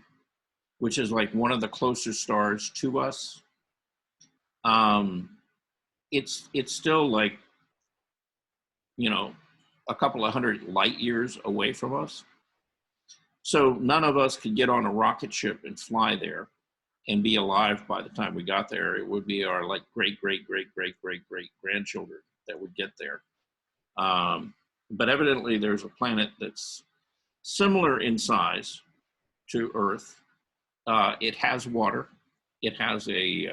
which is like one of the closer stars to us. It's still like, you know, a couple of hundred light years away from us. So none of us could get on a rocket ship and fly there and be alive by the time we got there. It would be our like great grandchildren that would get there. But evidently there's a planet that's similar in size to Earth. It has water. It has an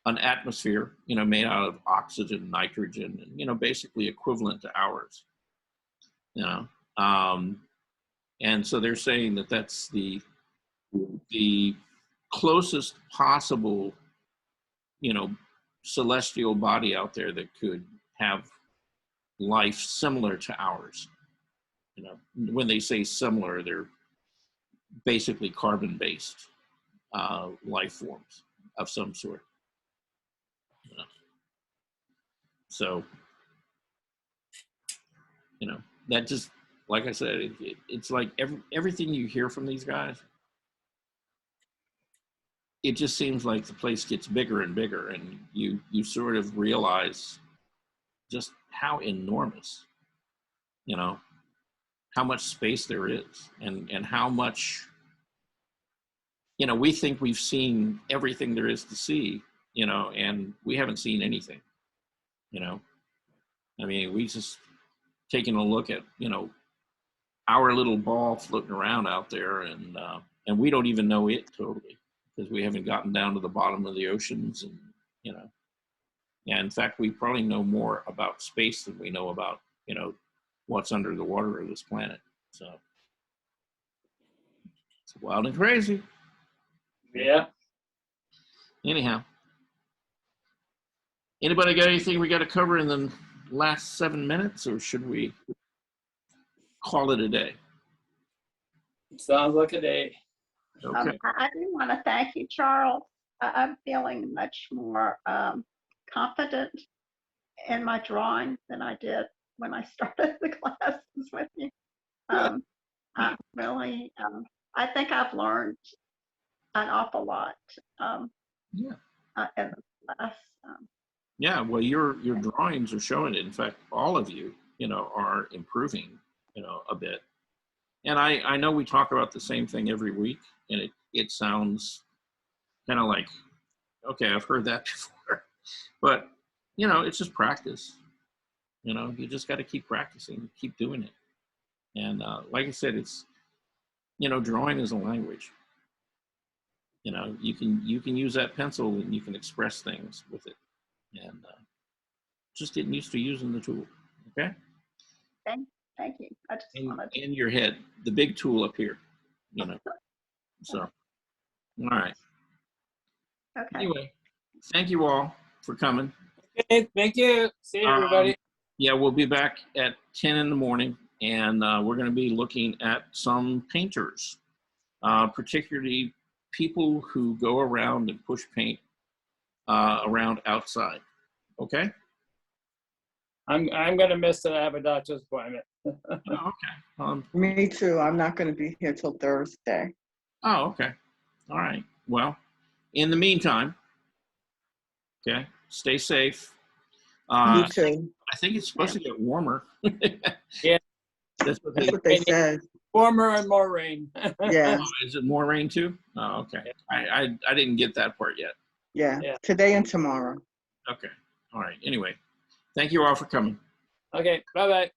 atmosphere, you know, made out of oxygen, nitrogen, and, you know, basically equivalent to ours, you know. And so they're saying that that's the closest possible, you know, celestial body out there that could have life similar to ours. You know, when they say similar, they're basically carbon-based life forms of some sort. You know? So, you know, that just, like I said, it's like everything you hear from these guys, it just seems like the place gets bigger and bigger, and you sort of realize just how enormous, you know, how much space there is, and how much, you know, we think we've seen everything there is to see, you know, and we haven't seen anything, you know. I mean, we just taking a look at, you know, our little ball floating around out there, and we don't even know it totally, because we haven't gotten down to the bottom of the oceans, and, you know, Yeah, in fact, we probably know more about space than we know about, what's under the water of this planet. So it's wild and crazy. Yeah. Anyhow, anybody got anything we got to cover in the last 7 minutes, or should we call it a day? Sounds like a day. Okay. I do want to thank you, Charles. I'm feeling much more confident in my drawing than I did when I started the classes with you. Really, I think I've learned an awful lot in the class. Yeah, well, your drawings are showing it. In fact, all of you, are improving, a bit. And I know we talk about the same thing every week, and it sounds kind of like, okay, I've heard that before. But, it's just practice. You just got to keep practicing, keep doing it. And like I said, it's, drawing is a language. You can use that pencil and you can express things with it. And just getting used to using the tool. Okay? Thank you. I just wanted to. In your head, the big tool up here. So, all right. Okay. Anyway, thank you all for coming. Okay, thank you. See you, everybody. Yeah, we'll be back at 10 in the morning, and we're going to be looking at some painters, particularly people who go around and push paint around outside. Okay? I'm gonna miss it. I have a doctor's appointment. Okay. Me too. I'm not going to be here till Thursday. Oh, okay. All right. Well, in the meantime, okay, stay safe. You too. I think it's supposed to get warmer. Yeah. That's what That's what they said. Warmer and more rain. Yeah. Is it more rain too? Oh, okay. I didn't get that part yet. Yeah. Yeah. Today and tomorrow. Okay. All right. Anyway, thank you all for coming. Okay, bye-bye.